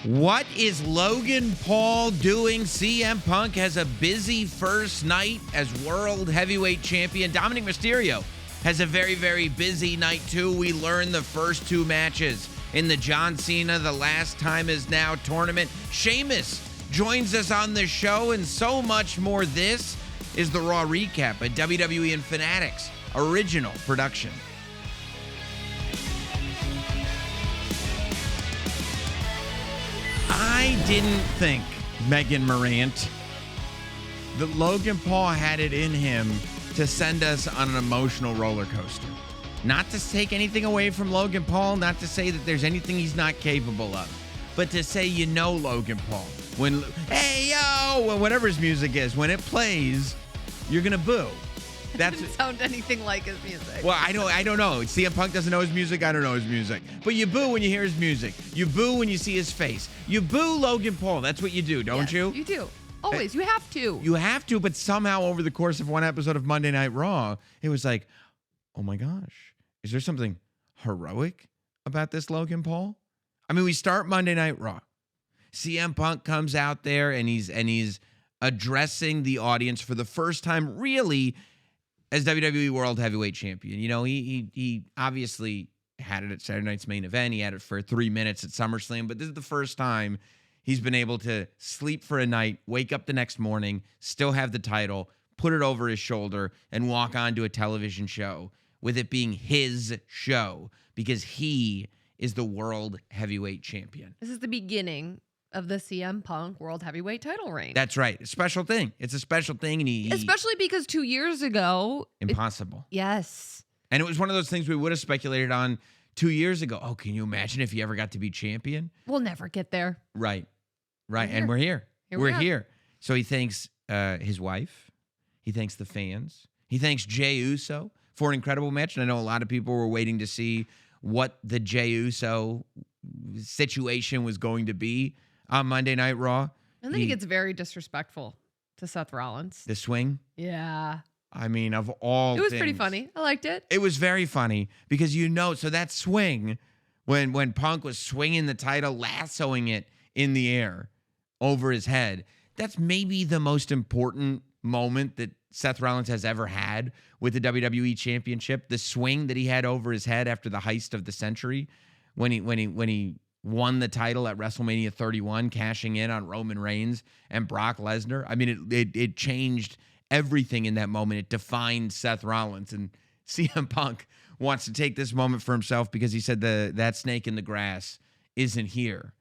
What is Logan Paul doing? CM Punk has a busy first night as World Heavyweight Champion. Dominic Mysterio has a very, very busy night too. We learned the first two matches in the John Cena The Last Time Is Now tournament. Sheamus joins us on the show and so much more. This is the Raw Recap, a WWE and Fanatics original production. I didn't think, Megan Morant, that Logan Paul had it in him to send us on an emotional roller coaster. Not to take anything away from Logan Paul, not to say that there's anything he's not capable of, but to say, Logan Paul, when, hey, yo, whatever his music is, when it plays, you're going to boo. That doesn't sound anything like his music. Well, I don't know. CM Punk doesn't know his music. I don't know his music. But you boo when you hear his music. You boo when you see his face. You boo Logan Paul. That's what you do, don't you? You do. Always. You have to. You have to, but somehow over the course of one episode of Monday Night Raw, it was like, oh my gosh, is there something heroic about this Logan Paul? I mean, we start Monday Night Raw. CM Punk comes out there and he's addressing the audience for the first time, really, as WWE World Heavyweight Champion. You know, he obviously had it at Saturday Night's Main Event. He had it for 3 minutes at SummerSlam, but this is the first time he's been able to sleep for a night, wake up the next morning, still have the title, put it over his shoulder, and walk onto a television show with it being his show because he is the World Heavyweight Champion. This is the beginning of the CM Punk World Heavyweight title reign. That's right. A special thing. It's a special thing. And especially because 2 years ago. Impossible. Yes. And it was one of those things we would have speculated on 2 years ago. Oh, can you imagine if he ever got to be champion? We'll never get there. Right. And we're here. We're here. So he thanks his wife. He thanks the fans. He thanks Jey Uso for an incredible match. And I know a lot of people were waiting to see what the Jey Uso situation was going to be on Monday Night Raw. And then he gets very disrespectful to Seth Rollins. The swing? Yeah. I mean, of all It was things, pretty funny. I liked it. It was very funny because so that swing, when Punk was swinging the title, lassoing it in the air over his head, that's maybe the most important moment that Seth Rollins has ever had with the WWE Championship. The swing that he had over his head after the heist of the century when he won the title at WrestleMania 31, cashing in on Roman Reigns and Brock Lesnar. I mean, it changed everything in that moment. It defined Seth Rollins. And CM Punk wants to take this moment for himself because he said that snake in the grass isn't here.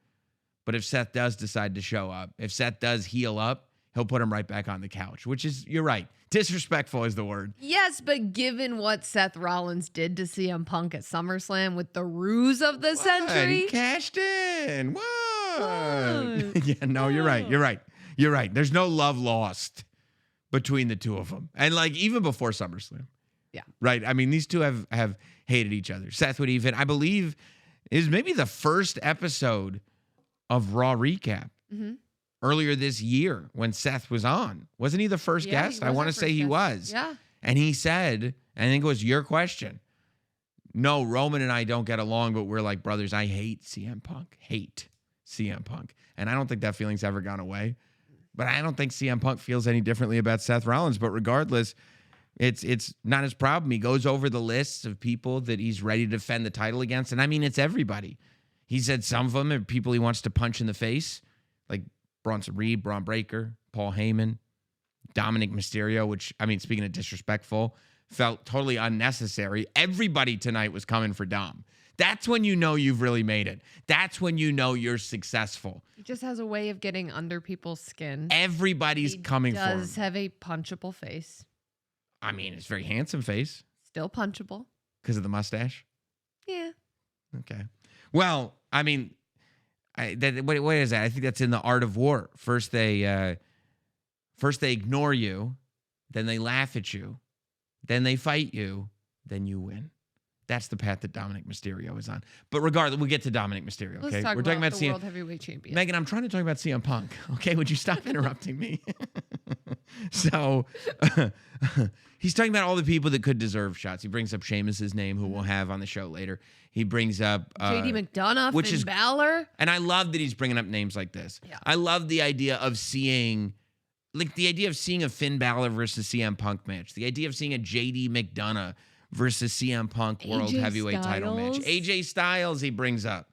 But if Seth does decide to show up, if Seth does heal up, he'll put him right back on the couch, which is, you're right, disrespectful is the word. Yes, but given what Seth Rollins did to CM Punk at SummerSlam with the ruse of the century. He cashed in. What? Yeah, no, you're right. You're right. There's no love lost between the two of them. And like even before SummerSlam. Yeah. Right. I mean, these two have hated each other. Seth would even, I believe, is maybe the first episode of Raw Recap. Mm-hmm. Earlier this year when Seth was on. Wasn't he the first guest? I want to say he was. Yeah. And he said, I think it was your question, no, Roman and I don't get along, but we're like brothers. I hate CM Punk. Hate CM Punk. And I don't think that feeling's ever gone away. But I don't think CM Punk feels any differently about Seth Rollins. But regardless, it's not his problem. He goes over the lists of people that he's ready to defend the title against. And I mean, it's everybody. He said some of them are people he wants to punch in the face, like Bronson Reed, Braun Breaker, Paul Heyman, Dominic Mysterio, which, I mean, speaking of disrespectful, felt totally unnecessary. Everybody tonight was coming for Dom. That's when you know you've really made it. That's when you know you're successful. He just has a way of getting under people's skin. Everybody's coming for him. He does have a punchable face. I mean, it's a very handsome face. Still punchable. Because of the mustache? Yeah. Okay. Well, I mean, what is that? I think that's in the Art of War. First they ignore you, then they laugh at you, then they fight you, then you win. That's the path that Dominic Mysterio is on. But regardless, we'll get to Dominic Mysterio. Okay, we're talking about the World Heavyweight Champion. Megan, I'm trying to talk about CM Punk. Okay, would you stop interrupting me? So he's talking about all the people that could deserve shots. He brings up Sheamus's name, who we'll have on the show later. He brings up JD McDonough, which Finn is- Balor. and I love that he's bringing up names like this. Yeah. I love the idea of seeing, like the idea of seeing a Finn Balor versus CM Punk match. The idea of seeing a JD McDonough versus CM Punk World AJ Heavyweight title match. Styles. AJ Styles he brings up.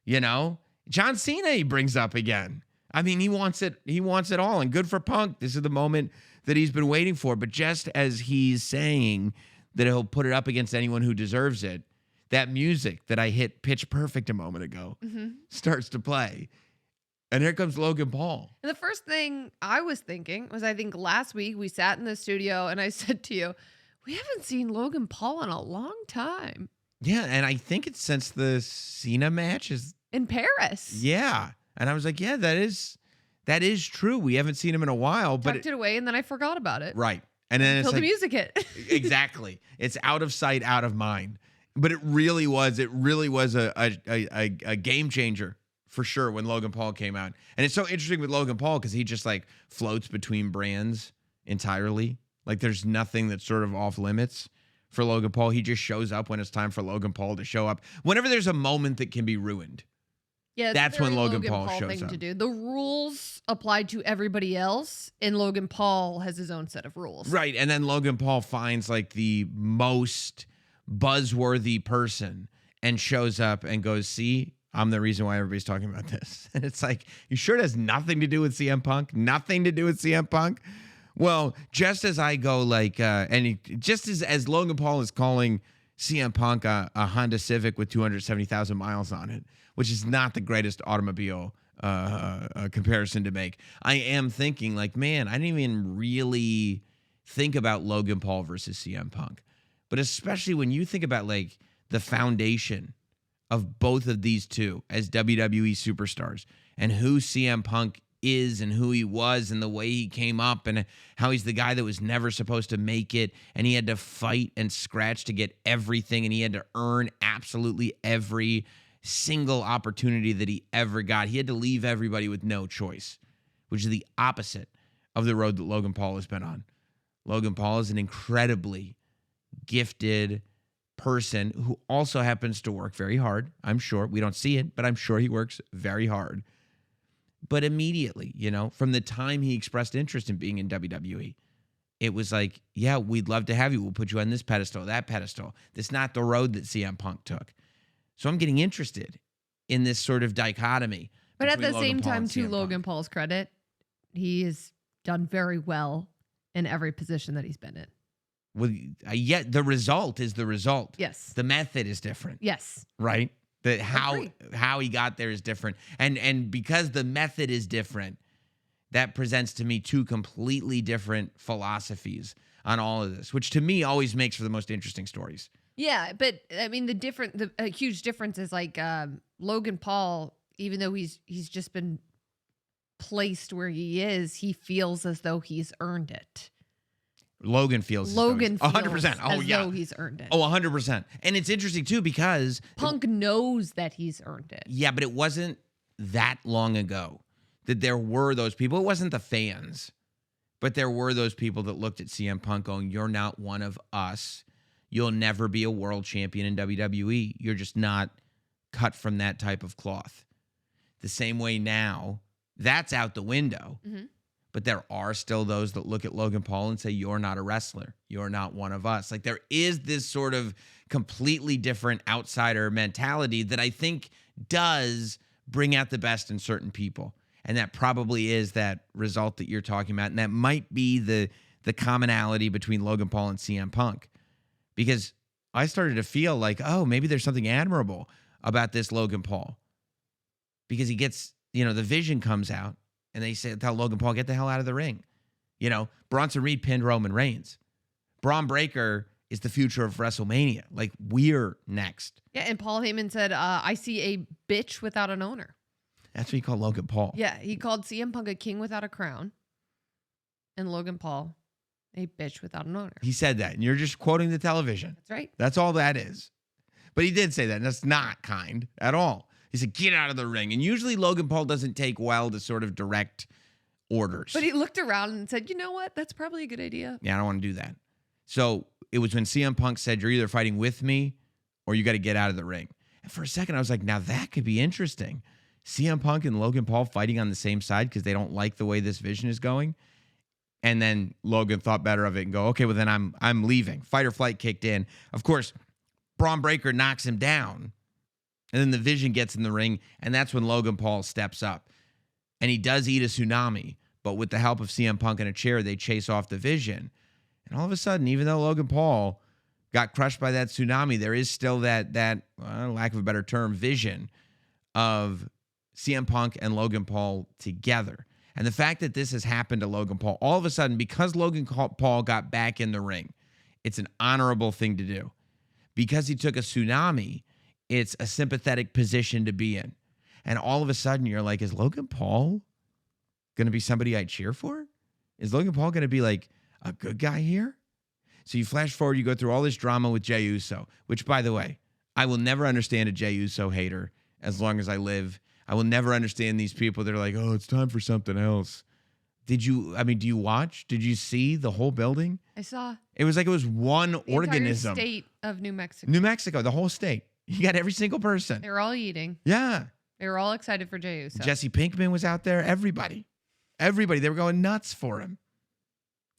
You know? John Cena he brings up again. I mean, he wants it. He wants it all. And good for Punk. This is the moment that he's been waiting for. But just as he's saying that he'll put it up against anyone who deserves it, that music that I hit pitch perfect a moment ago starts to play. And here comes Logan Paul. And the first thing I was thinking was, I think last week we sat in the studio and I said to you, we haven't seen Logan Paul in a long time. Yeah, and I think it's since the Cena match is In Paris. yeah. And I was like, yeah, that is true. We haven't seen him in a while, but Tucked it away and then I forgot about it. right. And then it's Until like, the music hit. exactly. It's out of sight, out of mind. But it really was a game changer for sure when Logan Paul came out. And it's so interesting with Logan Paul because he just like floats between brands entirely. Like there's nothing that's sort of off limits for Logan Paul. He just shows up when it's time for Logan Paul to show up. Whenever there's a moment that can be ruined. Yeah, it's That's a when very Logan Paul shows thing up. to do. The rules apply to everybody else, and Logan Paul has his own set of rules. Right. And then Logan Paul finds like the most buzzworthy person and shows up and goes, see, I'm the reason why everybody's talking about this. And it's like, you sure it has nothing to do with CM Punk? Nothing to do with CM Punk? Well, just as I go like, just as Logan Paul is calling CM Punk a Honda Civic with 270,000 miles on it, which is not the greatest automobile comparison to make. I am thinking like, man, I didn't even really think about Logan Paul versus CM Punk. But especially when you think about like the foundation of both of these two as WWE superstars and who CM Punk is and who he was and the way he came up and how he's the guy that was never supposed to make it and he had to fight and scratch to get everything and he had to earn absolutely every single opportunity that he ever got. He had to leave everybody with no choice, which is the opposite of the road that Logan Paul has been on. Logan Paul is an incredibly gifted person who also happens to work very hard. I'm sure we don't see it, but I'm sure he works very hard. But immediately, you know, from the time he expressed interest in being in WWE, it was like, yeah, we'd love to have you. We'll put you on this pedestal, that pedestal. That's not the road that CM Punk took. So I'm getting interested in this sort of dichotomy. But at the between same Logan Paul time, and to CM Logan Punk. Paul's credit, he has done very well in every position that he's been in. Well, yet the result is the result. Yes. The method is different, Yes. right? That Agree. how he got there is different. And because the method is different, that presents to me two completely different philosophies on all of this, which to me always makes for the most interesting stories. Yeah, but I mean, a huge difference is like Logan Paul, even though he's just been placed where he is, he feels as though he's earned it. Logan feels Logan feels 100%. Oh, as yeah. though he's earned it. Oh, 100%. And it's interesting too because Punk knows that he's earned it. yeah, but it wasn't that long ago that there were those people. It wasn't the fans, but there were those people that looked at CM Punk going, you're not one of us. You'll never be a world champion in WWE. You're just not cut from that type of cloth. The same way now, that's out the window. Mhm. But there are still those that look at Logan Paul and say, you're not a wrestler. You're not one of us. Like there is this sort of completely different outsider mentality that I think does bring out the best in certain people. And that probably is that result that you're talking about. And that might be the commonality between Logan Paul and CM Punk. Because I started to feel like, oh, maybe there's something admirable about this Logan Paul. Because he gets, you know, the vision comes out. And they say, tell Logan Paul, get the hell out of the ring. You know, Bronson Reed pinned Roman Reigns. Braun Breaker is the future of WrestleMania. Like, we're next. Yeah, and Paul Heyman said, I see a bitch without an owner. That's what you call Logan Paul. Yeah, he called CM Punk a king without a crown. And Logan Paul a bitch without an owner. He said that, and you're just quoting the television. That's right. That's all that is. But he did say that, and that's not kind at all. He said, get out of the ring. And usually Logan Paul doesn't take well to sort of direct orders. But he looked around and said, you know what? That's probably a good idea. Yeah, I don't want to do that. So it was when CM Punk said, you're either fighting with me or you got to get out of the ring. And for a second, I was like, now that could be interesting. CM Punk and Logan Paul fighting on the same side because they don't like the way this vision is going. And then Logan thought better of it and go, okay, well then I'm leaving. Fight or flight kicked in. Of course, Braun Breaker knocks him down. And then the vision gets in the ring. And that's when Logan Paul steps up. And he does eat a tsunami. But with the help of CM Punk in a chair, they chase off the vision. And all of a sudden, even though Logan Paul got crushed by that tsunami, there is still that lack of a better term, vision of CM Punk and Logan Paul together. And the fact that this has happened to Logan Paul, all of a sudden, because Logan Paul got back in the ring, it's an honorable thing to do. Because he took a tsunami, it's a sympathetic position to be in. And all of a sudden, you're like, is Logan Paul going to be somebody I cheer for? Is Logan Paul going to be like a good guy here? So you flash forward, you go through all this drama with Jey Uso, which, by the way, I will never understand a Jey Uso hater as long as I live. I will never understand these people that are like, oh, it's time for something else. Do you watch? Did you see the whole building? I saw. It was like it was one The organism. entire state of New Mexico. New Mexico, the whole state. You got every single person. They were all eating. Yeah. They were all excited for Jey Uso. Jesse Pinkman was out there. Everybody. They were going nuts for him.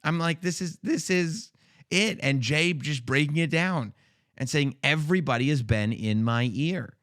I'm like, this is it. And Jay just breaking it down and saying, everybody has been in my ear.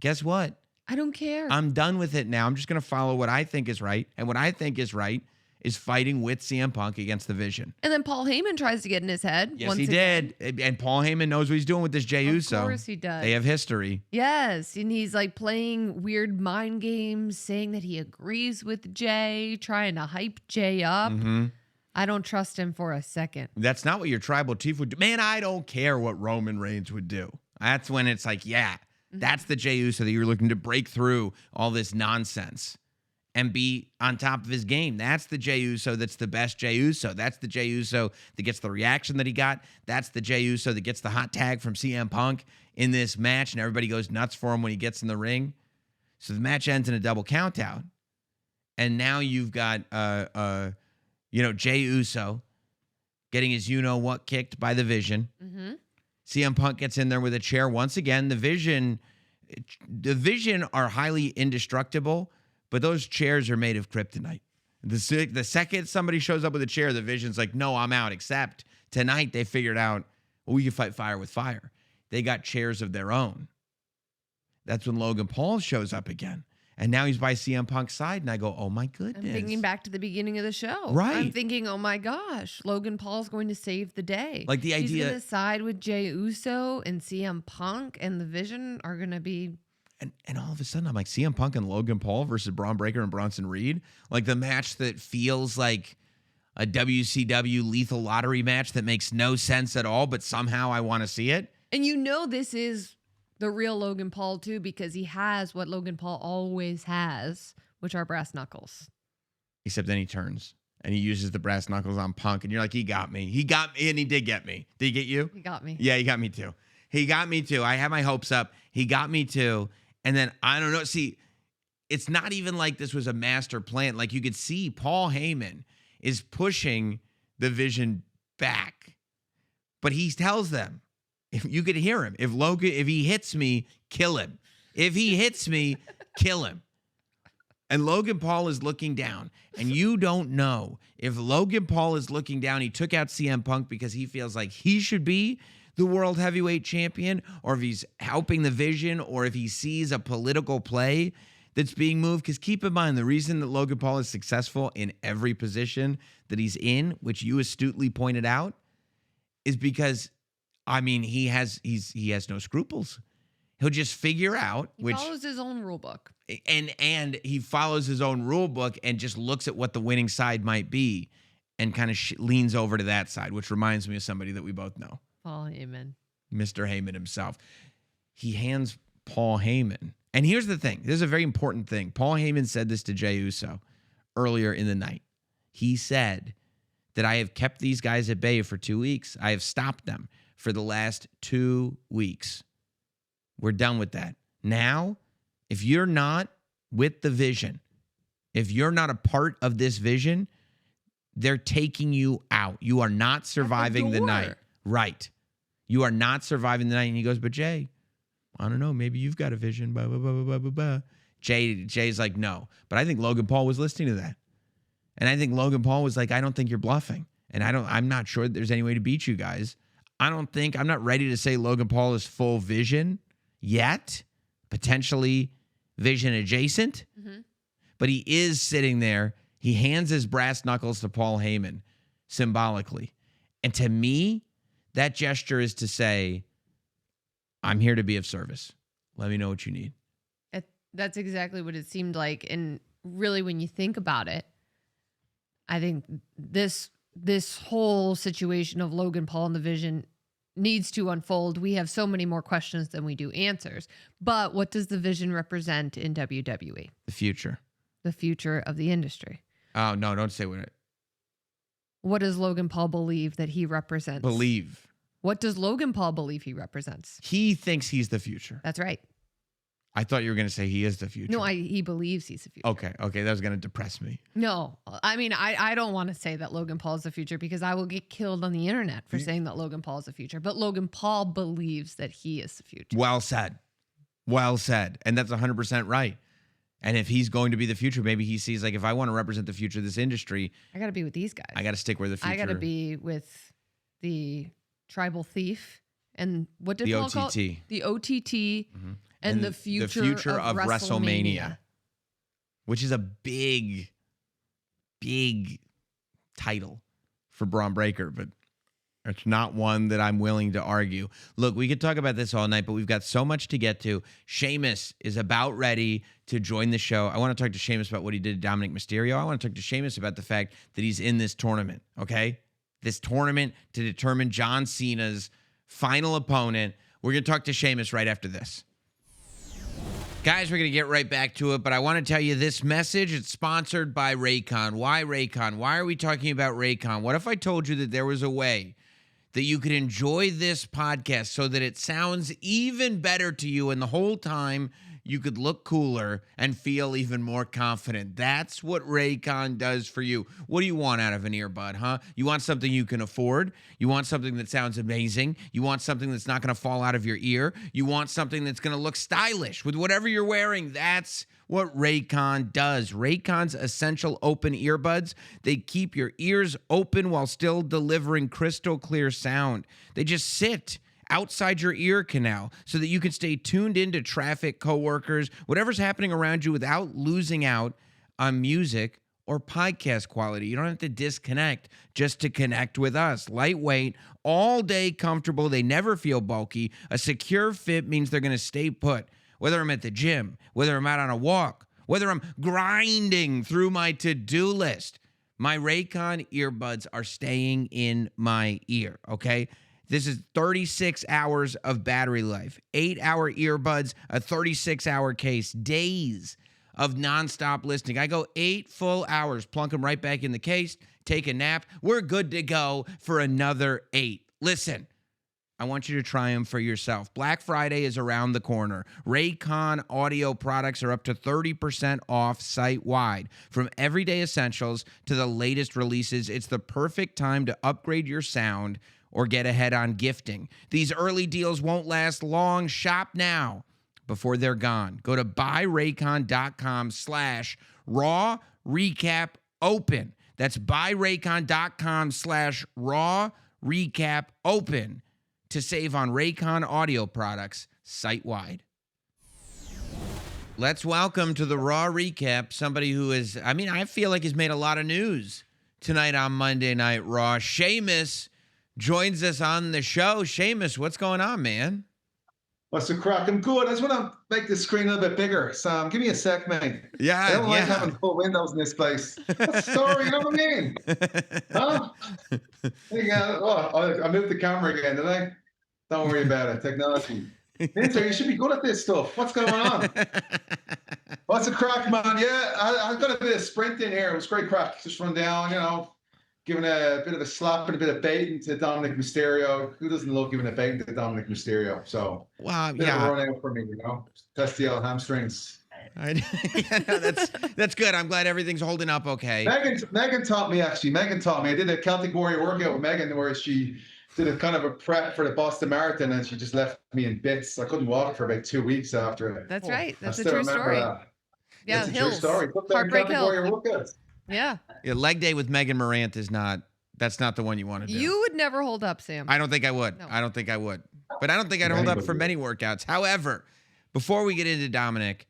Guess what? I don't care. I'm done with it now. I'm just going to follow what I think is right. And what I think is right is fighting with CM Punk against the Vision. And then Paul Heyman tries to get in his head. Yes, he did. And Paul Heyman knows what he's doing with this Jey Uso. Of course he does. They have history. Yes. And he's like playing weird mind games, saying that he agrees with Jay, trying to hype Jay up. Mm-hmm. I don't trust him for a second. That's not what your tribal chief would do. Man, I don't care what Roman Reigns would do. That's when it's like, yeah, that's the Jey Uso that you're looking to break through all this nonsense and be on top of his game. That's the Jey Uso that's the best Jey Uso. That's the Jey Uso that gets the reaction that he got. That's the Jey Uso that gets the hot tag from CM Punk in this match, and everybody goes nuts for him when he gets in the ring. So the match ends in a double countout. And now you've got Jey Uso getting his you-know-what kicked by the Vision. Mm-hmm. CM Punk gets in there with a chair once again. The Vision are highly indestructible, but those chairs are made of kryptonite. The second somebody shows up with a chair, the Vision's like, no, I'm out. Except tonight they figured out, well, we can fight fire with fire. They got chairs of their own. That's when Logan Paul shows up again. And now he's by CM Punk's side, and I go, oh, my goodness. I'm thinking back to the beginning of the show. Right. I'm thinking, oh, my gosh, Logan Paul's going to save the day. Like the idea. He's going to side with Jey Uso, and CM Punk and the Vision are going to be. And all of a sudden, I'm like, CM Punk and Logan Paul versus Braun Breaker and Bronson Reed? Like the match that feels like a WCW lethal lottery match that makes no sense at all, but somehow I want to see it. And this is the real Logan Paul, too, because he has what Logan Paul always has, which are brass knuckles. Except then he turns and he uses the brass knuckles on Punk. And you're like, he got me. He got me, and he did get me. Did he get you? He got me. Yeah, he got me too. He got me too. I had my hopes up. He got me too. And then, I don't know. See, it's not even like this was a master plan. Like you could see Paul Heyman is pushing the Vision back. But he tells them, if you could hear him, if he hits me, kill him. If he hits me, kill him. And Logan Paul is looking down. And you don't know if Logan Paul is looking down, he took out CM Punk because he feels like he should be the world heavyweight champion, or if he's helping the Vision, or if he sees a political play that's being moved. Because keep in mind, the reason that Logan Paul is successful in every position that he's in, which you astutely pointed out, is because he has no scruples. He'll just figure out He follows his own rule book. And he follows his own rule book and just looks at what the winning side might be and kind of leans over to that side, which reminds me of somebody that we both know. Paul Heyman. Mr. Heyman himself. He hands Paul Heyman. And here's the thing. This is a very important thing. Paul Heyman said this to Jey Uso earlier in the night. He said that I have kept these guys at bay for 2 weeks. I have stopped them for the last 2 weeks. We're done with that. Now, if you're not with the Vision, If you're not a part of this vision, they're taking you out. You are not surviving the night. door. Right. You are not surviving the night. And he goes, but Jay, I don't know. Maybe you've got a vision. Blah, blah, blah, blah, blah, blah, blah. Jay's like, no. But I think Logan Paul was listening to that. And I think Logan Paul was like, I don't think you're bluffing. And I'm not sure that there's any way to beat you guys. I'm not ready to say Logan Paul is full vision yet. Potentially vision adjacent. Mhm. But he is sitting there. He hands his brass knuckles to Paul Heyman symbolically. And to me, that gesture is to say, I'm here to be of service. Let me know what you need. That's exactly what it seemed like. And really, when you think about it, I think this whole situation of Logan Paul and the vision needs to unfold. We have so many more questions than we do answers. But what does the vision represent in WWE? The future. The future of the industry. Oh, no, don't say what. What does Logan Paul believe that he represents? Believe. What does Logan Paul believe he represents? He thinks he's the future. That's right. I thought you were going to say he is the future. No, he believes he's the future. Okay, that was going to depress me. No, I mean, I don't want to say that Logan Paul is the future because I will get killed on the internet for saying that Logan Paul is the future. But Logan Paul believes that he is the future. Well said. Well said. And that's 100% right. And if he's going to be the future, maybe he sees, like, if I want to represent the future of this industry, I got to be with these guys. I got to stick where the future. I got to be with the tribal thief and what did the Paul OTT. call it? The OTT and the future of WrestleMania. Which is a big, big title for Braun Breaker, but it's not one that I'm willing to argue. Look, we could talk about this all night, but we've got so much to get to. Sheamus is about ready to join the show. I want to talk to Sheamus about what he did to Dominic Mysterio. I want to talk to Sheamus about the fact that he's in this tournament, okay? This tournament to determine John Cena's final opponent. We're going to talk to Sheamus right after this. Guys, we're going to get right back to it, but I want to tell you this message. It's sponsored by Raycon. Why Raycon? Why are we talking about Raycon? What if I told you that there was a way that you could enjoy this podcast so that it sounds even better to you, and the whole time you could look cooler and feel even more confident? That's what Raycon does for you. What do you want out of an earbud, huh? You want something you can afford. You want something that sounds amazing. You want something that's not going to fall out of your ear. You want something that's going to look stylish with whatever you're wearing. That's what Raycon does. Raycon's essential open earbuds, they keep your ears open while still delivering crystal clear sound. They just sit outside your ear canal so that you can stay tuned into traffic, coworkers, whatever's happening around you without losing out on music or podcast quality. You don't have to disconnect just to connect with us. Lightweight, all day comfortable. They never feel bulky. A secure fit means they're going to stay put. Whether I'm at the gym, whether I'm out on a walk, whether I'm grinding through my to-do list, my Raycon earbuds are staying in my ear, okay? This is 36 hours of battery life, 8-hour earbuds, a 36-hour case, days of nonstop listening. I go 8 full hours, plunk them right back in the case, take a nap. We're good to go for another 8. Listen, I want you to try them for yourself. Black Friday is around the corner. Raycon audio products are up to 30% off site-wide. From everyday essentials to the latest releases, it's the perfect time to upgrade your sound or get ahead on gifting. These early deals won't last long. Shop now before they're gone. Go to buyraycon.com/raw recap open. That's buyraycon.com/raw recap open to save on Raycon audio products site-wide. Let's welcome to the Raw Recap somebody who is, I feel like he's made a lot of news tonight on Monday Night Raw. Sheamus joins us on the show. Sheamus, what's going on, man? What's the crack? I'm good. I just want to make the screen a little bit bigger. Sam, give me a sec, mate. Yeah, I don't like having full windows in this place. What's the story? You know what I mean? Huh? I moved the camera again, did I? Don't worry about it. Technology. Vince, you should be good at this stuff. What's going on? What's the crack, man? Yeah, I got a bit of sprint in here. It was great crack. Just run down, giving a bit of a slap and a bit of baiting to Dominic Mysterio. Who doesn't love giving a baiting to Dominic Mysterio? So, wow, bit of a run out for me, test the old hamstrings. Yeah, no, that's good. I'm glad everything's holding up okay. Megan taught me, actually. Megan taught me. I did a Celtic Warrior workout with Megan where she did a kind of a prep for the Boston Marathon, and she just left me in bits. I couldn't walk for about 2 weeks after it. That's right. That's I a still true remember story. that. Yeah, That's a Hills. true story. Put that in Heartbreak Celtic Hill. Warrior workouts. Yeah. Yeah, leg day with Megan Morant is not. That's not the one you want to do. You would never hold up, Sam. I don't think I would. No. I don't think I would. But I don't think I'd hold up for many workouts. However, before we get into Dominic,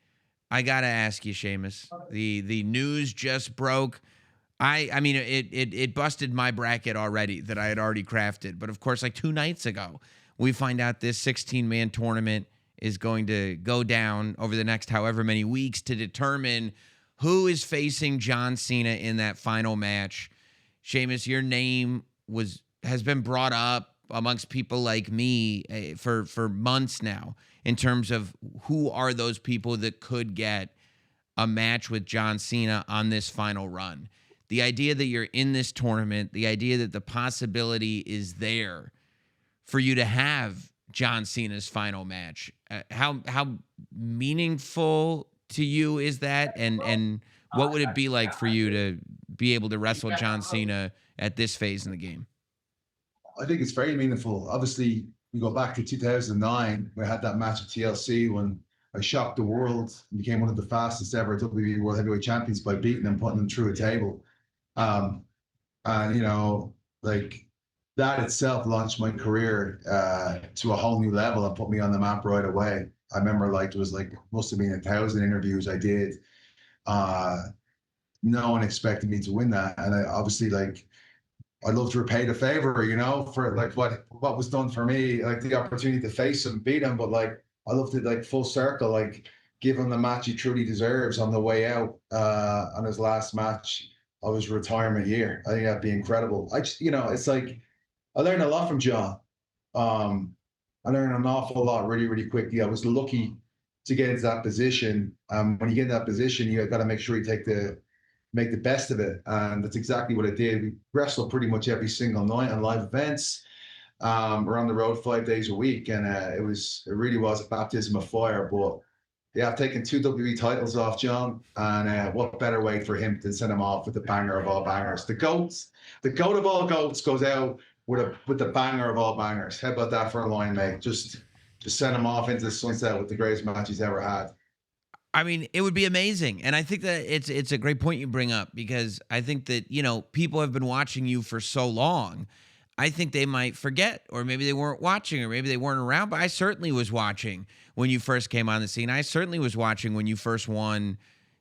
I gotta ask you, Seamus. The news just broke. I mean it busted my bracket already that I had already crafted. But of course, like 2 nights ago, we find out this 16-man tournament is going to go down over the next however many weeks to determine who is facing John Cena in that final match. Seamus, your name has been brought up amongst people like me for months now in terms of who are those people that could get a match with John Cena on this final run. The idea that you're in this tournament, the idea that the possibility is there for you to have John Cena's final match. How meaningful to you is that? And what would it be like for you to be able to wrestle John Cena at this phase in the game? I think it's very meaningful. Obviously, we go back to 2009. We had that match at TLC when I shocked the world and became one of the fastest ever WWE World Heavyweight Champions by beating them, putting them through a table. And, you know, like that itself launched my career to a whole new level and put me on the map right away. I remember like, it was like, must have been 1,000 interviews I did. No one expected me to win that. And I obviously like, I'd love to repay the favor, you know, for like what was done for me, like the opportunity to face him, beat him, but like, I love to like full circle, like give him the match he truly deserves on the way out on his last match of his retirement year. I think that'd be incredible. I just, you know, it's like, I learned a lot from John. I learned an awful lot really, really quickly. I was lucky to get into that position. When you get in that position, you got to make sure you make the best of it. And that's exactly what I did. We wrestled pretty much every single night on live events. We're on the road 5 days a week. And it really was a baptism of fire. But yeah, I've taken 2 WWE titles off John. And what better way for him to send him off with the banger of all bangers? The goat of all goats goes out with the banger of all bangers. How about that for a line, mate? Just send him off into the sunset with the greatest match he's ever had. I mean, it would be amazing. And I think that it's a great point you bring up because I think that, you know, people have been watching you for so long. I think they might forget, or maybe they weren't watching, or maybe they weren't around, but I certainly was watching when you first came on the scene. I certainly was watching when you first won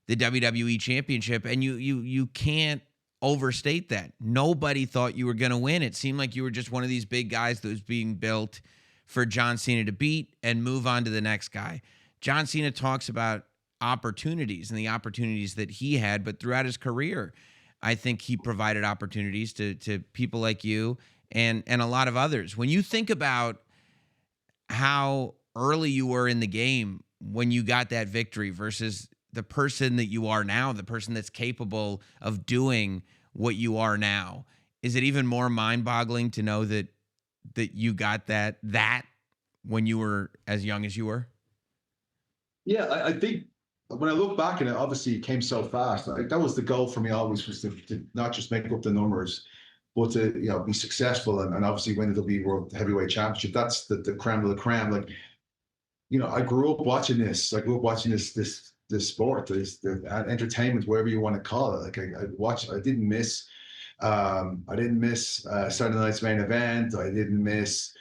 the WWE Championship, and you can't overstate that. Nobody thought you were going to win. It seemed like you were just one of these big guys that was being built for John Cena to beat and move on to the next guy. John Cena talks about opportunities and the opportunities that he had, but throughout his career, I think he provided opportunities to people like you and a lot of others. When you think about how early you were in the game when you got that victory versus the person that you are now, the person that's capable of doing what you are now, is it even more mind-boggling to know that you got that when you were as young as you were? Yeah, I think when I look back, and it obviously came so fast, like that was the goal for me always, was to not just make up the numbers, but to, you know, be successful and obviously win the WWE World Heavyweight Championship. That's the creme de la creme. Like, you know, I grew up watching this. I grew up watching this sport, the entertainment, whatever you want to call it. Like I watched. I didn't miss Saturday Night's Main Event. I didn't miss.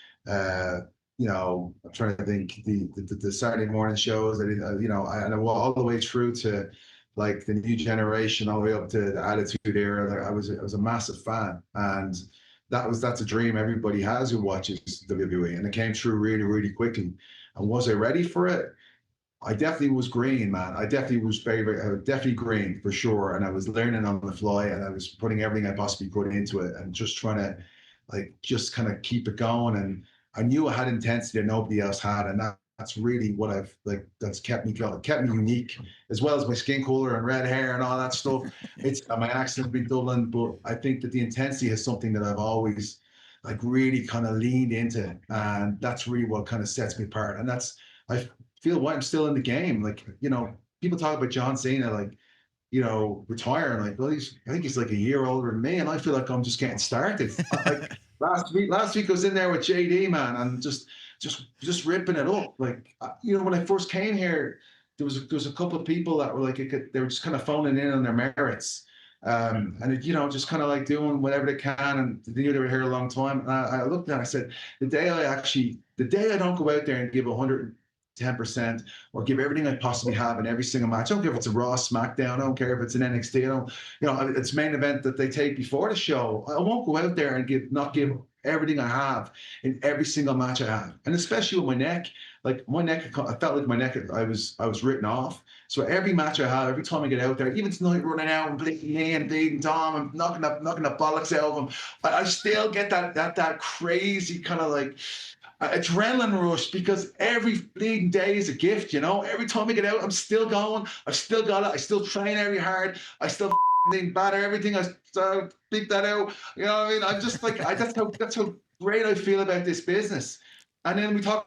You know, I'm trying to think the Saturday morning shows. I didn't, you know, and all the way through to like the New Generation, all the way up to the Attitude Era. Like I was a massive fan, and that's a dream everybody has who watches WWE, and it came through really, really quickly. And was I ready for it? I definitely was green, man. I definitely was I was definitely green for sure. And I was learning on the fly, and I was putting everything I possibly could into it, and just trying to like just kind of keep it going. And I knew I had intensity that nobody else had, and that's really what that's kept me going, kept me unique, as well as my skin color and red hair and all that stuff. It's my accent be Dublin, but I think that the intensity is something that I've always like really kind of leaned into, and that's really what kind of sets me apart. And I feel why I'm still in the game. Like, you know, people talk about John Cena, like, retiring. Like, well, I think he's like a year older than me, and I feel like I'm just getting started. Like last week I was in there with JD, man, and just ripping it up. Like, when I first came here, there was a couple of people that were like, they were just kind of phoning in on their merits. And just kind of like doing whatever they can, and they knew they were here a long time. And I looked at it and I said, the day I don't go out there and give 110% or give everything I possibly have in every single match. I don't care if it's a Raw, SmackDown. I don't care if it's an NXT. It's main event that they take before the show. I won't go out there and not give everything I have in every single match I have, and especially with my neck. Like my neck, I felt like my neck, I was written off. So every match I have, every time I get out there, even tonight running out and bleeding me and bleeding Dom and knocking the bollocks out of him, I still get that crazy kind of like adrenaline rush, because every bleeding day is a gift, Every time I get out, I'm still going. I've still got it. I still train very hard. I still batter everything. I beat that out. You know what I mean? I'm just like, that's how great I feel about this business. And then we talk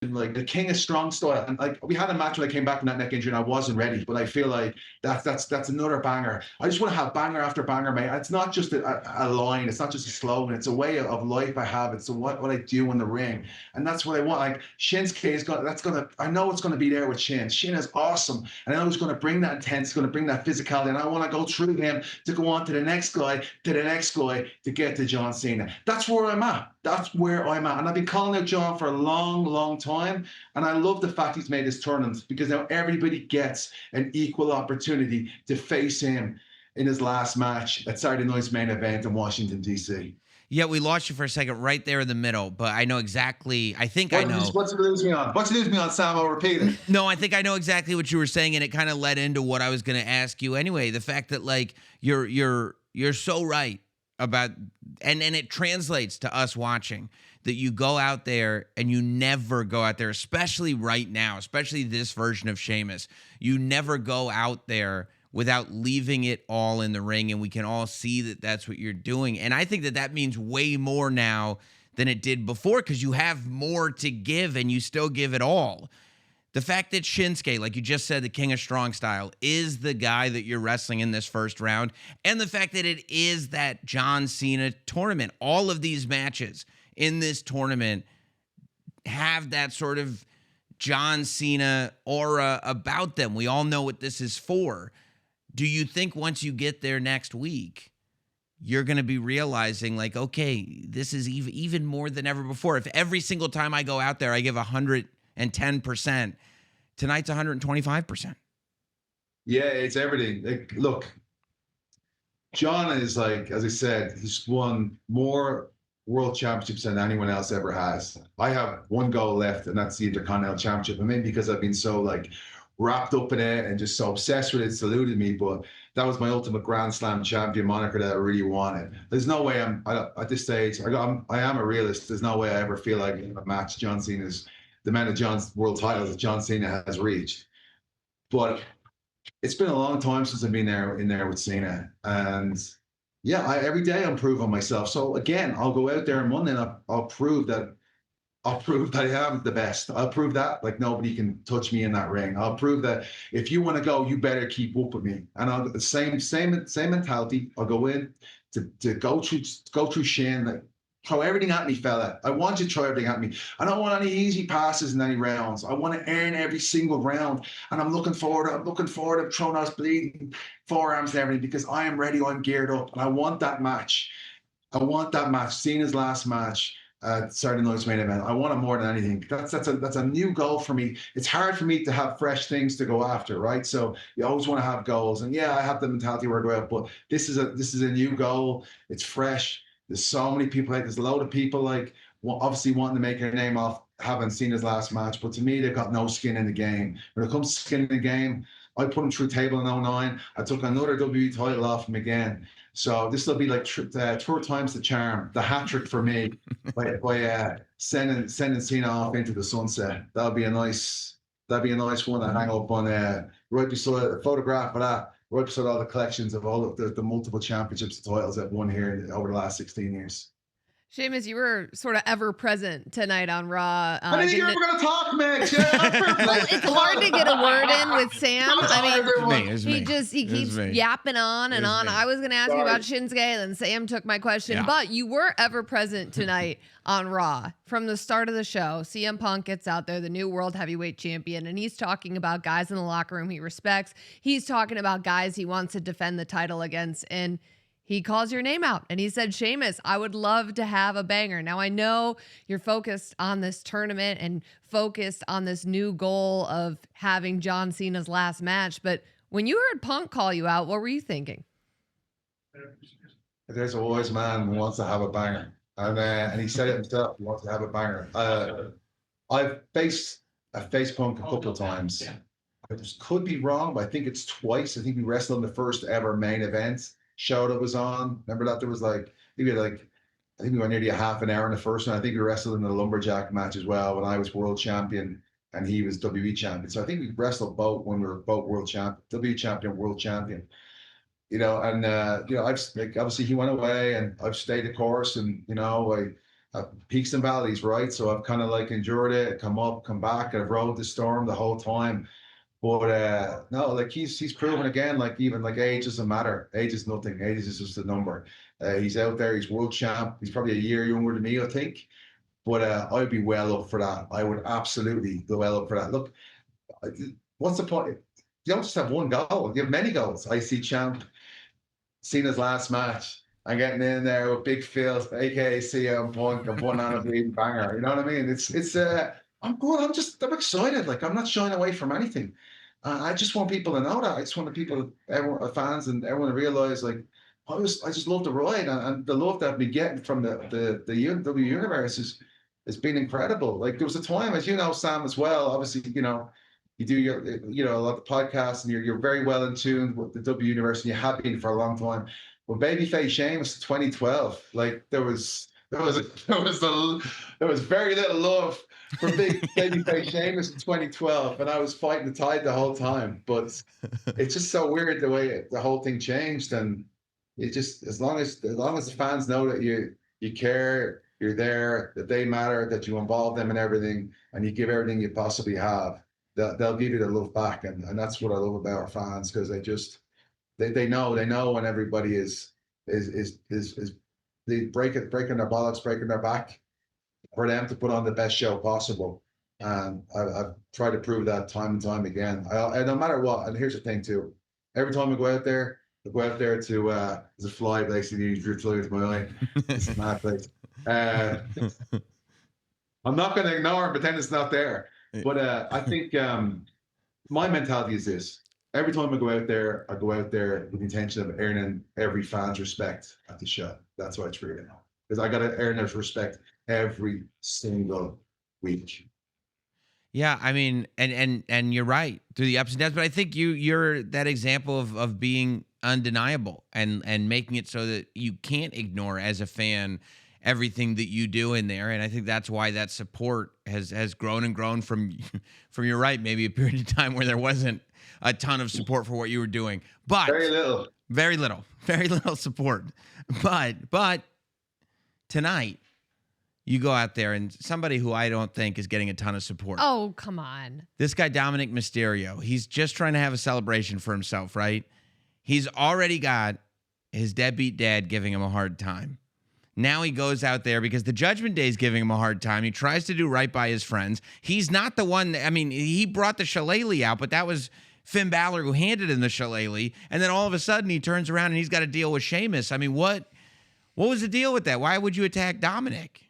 like the King of Strong style, and like we had a match when I came back from that neck injury and I wasn't ready, but I feel like that's another banger. I just want to have banger after banger, mate. It's not just a line, it's not just a slogan, it's a way of life I have. It's what I do in the ring, and that's what I want. Like Shinsuke I know it's gonna be there with Shin. Shin is awesome, and I know he's gonna bring that intense, gonna bring that physicality, and I want to go through him to go on to the next guy, to get to John Cena. That's where I'm at. And I've been calling out John for a long, long time. And I love the fact he's made this tournament, because now everybody gets an equal opportunity to face him in his last match at Saturday night's main event in Washington, D.C. Yeah, we lost you for a second right there in the middle, but I know exactly. I think I know. What's it lose me on, Sam? I'll repeat it. No, I think I know exactly what you were saying, and it kind of led into what I was going to ask you anyway. The fact that like you're so right about, and it translates to us watching, that you go out there and you never go out there, especially right now, especially this version of Sheamus. You never go out there without leaving it all in the ring, and we can all see that that's what you're doing. And I think that means way more now than it did before, because you have more to give and you still give it all. The fact that Shinsuke, like you just said, the King of Strong Style, is the guy that you're wrestling in this first round, and the fact that it is that John Cena tournament, all of these matches in this tournament have that sort of John Cena aura about them. We all know what this is for. Do you think once you get there next week, you're going to be realizing like, okay, this is even more than ever before? If every single time I go out there, I give 110%, tonight's 125%. Yeah, it's everything. Like, look, John is like, as I said, he's won more world championships than anyone else ever has. I have one goal left, and that's the Intercontinental Championship. I mean, because I've been so like wrapped up in it and just so obsessed with it, it's eluded me. But that was my ultimate Grand Slam champion moniker that I really wanted. There's no way at this stage. I am a realist. There's no way I ever feel like a match John Cena's the amount of John's world titles that John Cena has reached. But it's been a long time since I've been in there with Cena, and yeah, every day I'm proving myself. So again, I'll go out there on Monday and I'll prove that I am the best. I'll prove that like nobody can touch me in that ring. I'll prove that if you want to go, you better keep up with me. And I'll the same mentality. I'll go in to go through Shane. Like, throw everything at me, fella. I want you to throw everything at me. I don't want any easy passes in any rounds. I want to earn every single round. And I'm looking forward to throwing those bleeding forearms and everything, because I am ready, I'm geared up, and I want that match. Cena's last match, Saturday night's main event. I want it more than anything. That's a new goal for me. It's hard for me to have fresh things to go after, right? So you always want to have goals. And yeah, I have the mentality where I go out, but this is a new goal. It's fresh. There's so many people, like there's a load of people like obviously wanting to make their name off having seen his last match, but to me, they've got no skin in the game. When it comes to skin in the game, I put him through table in 09. I took another WWE title off him again. So this will be like 4 times the charm, the hat trick for me by sending Cena off into the sunset. That'll be a nice one to hang up on right beside a photograph of that. Right beside all the collections of all of the multiple championships and titles I've won here over the last 16 years. Seamus, you were sort of ever present tonight on Raw. I didn't think you were going to talk, Meg. Yeah, well, it's hard to get a word in with Sam. I mean, he keeps yapping on and on. I was going to ask you about Shinsuke, and then Sam took my question. Yeah. But you were ever present tonight on Raw from the start of the show. CM Punk gets out there, the new World Heavyweight Champion, and he's talking about guys in the locker room he respects. He's talking about guys he wants to defend the title against, and he calls your name out and he said, Sheamus, I would love to have a banger. Now, I know you're focused on this tournament and focused on this new goal of having John Cena's last match. But when you heard Punk call you out, what were you thinking? There's always a man who wants to have a banger. And he said it himself, he wants to have a banger. I've faced Punk a couple of times. I just could be wrong, but I think it's twice. I think we wrestled in the first ever main event show that was on. Remember that there was I think we went nearly a half an hour in the first one. I think we wrestled in the lumberjack match as well when I was world champion and he was WWE champion. So I think we wrestled both when we were both world champion, WWE champion, world champion. And I've obviously he went away and I've stayed the course, and I peaks and valleys, right? So I've kind of endured it, come up, come back, and I've rode the storm the whole time. But no, he's proven again, even age doesn't matter. Age is nothing. Age is just a number. He's out there. He's world champ. He's probably a year younger than me, I think. But I'd be well up for that. I would absolutely go well up for that. Look, what's the point? You don't just have one goal. You have many goals. IC champ, Cena's last match. I'm getting in there with Big Phil, aka CM Punk, and putting on a bleeding banger. You know what I mean? It's I'm good. I'm excited. I'm not shying away from anything. I just want people to know that. I just want the people, everyone, fans, and everyone to realize, I just love the ride, and the love that I've been getting from the W universe has been incredible. There was a time, as you know, Sam, as well. Obviously, you do your a lot of podcasts, and you're very well in tune with the W universe, and you have been for a long time. Well, babyface Sheamus 2012, there was very little love for big babyface Sheamus in 2012, and I was fighting the tide the whole time. But it's just so weird the way the whole thing changed, and it just as long as the fans know that you care, you're there, that they matter, that you involve them in everything, and you give everything you possibly have, they'll give you the love back, and that's what I love about our fans, because they know when everybody is they breaking their bollocks, breaking their back for them to put on the best show possible. And I've tried to prove that time and time again. No matter what, and here's the thing too, every time I go out there to there's a fly basically, you drew fly with my eye. It's a mad place. I'm not going to ignore it, pretend it's not there. But I think my mentality is this. Every time I go out there with the intention of earning every fan's respect at the show. That's why it's free now. Because I got to earn their respect every single week. Yeah, I mean, and you're right, through the ups and downs, but I think you're that example of being undeniable and making it so that you can't ignore as a fan everything that you do in there. And I think that's why that support has grown and grown from you're right, maybe a period of time where there wasn't a ton of support for what you were doing. But very little support. But tonight you go out there and somebody who I don't think is getting a ton of support. Oh, come on. This guy, Dominic Mysterio, he's just trying to have a celebration for himself, right? He's already got his deadbeat dad giving him a hard time. Now he goes out there because the Judgment Day is giving him a hard time. He tries to do right by his friends. He's not the one. He brought the shillelagh out, but that was Finn Balor who handed him the shillelagh. And then all of a sudden he turns around and he's got to deal with Sheamus. What was the deal with that? Why would you attack Dominic?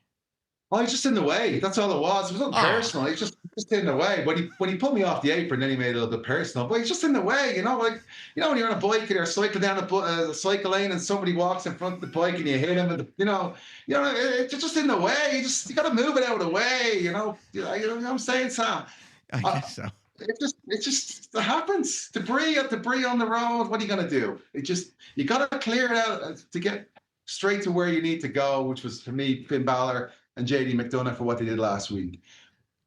Oh, he's just in the way. That's all it was. It wasn't personal. He's just in the way. When he pulled me off the apron, then he made it a little bit personal. But he's just in the way, when you're on a bike and you're cycling down a cycle lane and somebody walks in front of the bike and you hit him, and it's just in the way. You got to move it out of the way. You know what I'm saying, Sam? I guess so. It just happens. Debris on the road. What are you gonna do? You got to clear it out to get straight to where you need to go, which was for me Finn Balor and JD McDonough for what they did last week.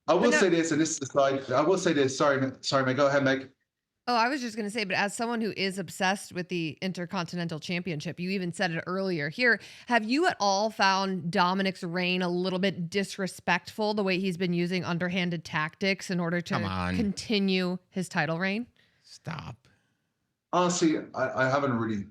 I will say this, and this is the side. I will say this. Sorry, Meg. Go ahead, Meg. Oh, I was just going to say, but as someone who is obsessed with the Intercontinental Championship, you even said it earlier here. Have you at all found Dominic's reign a little bit disrespectful, the way he's been using underhanded tactics in order Come to on. continue his title reign? Stop. Honestly, I haven't really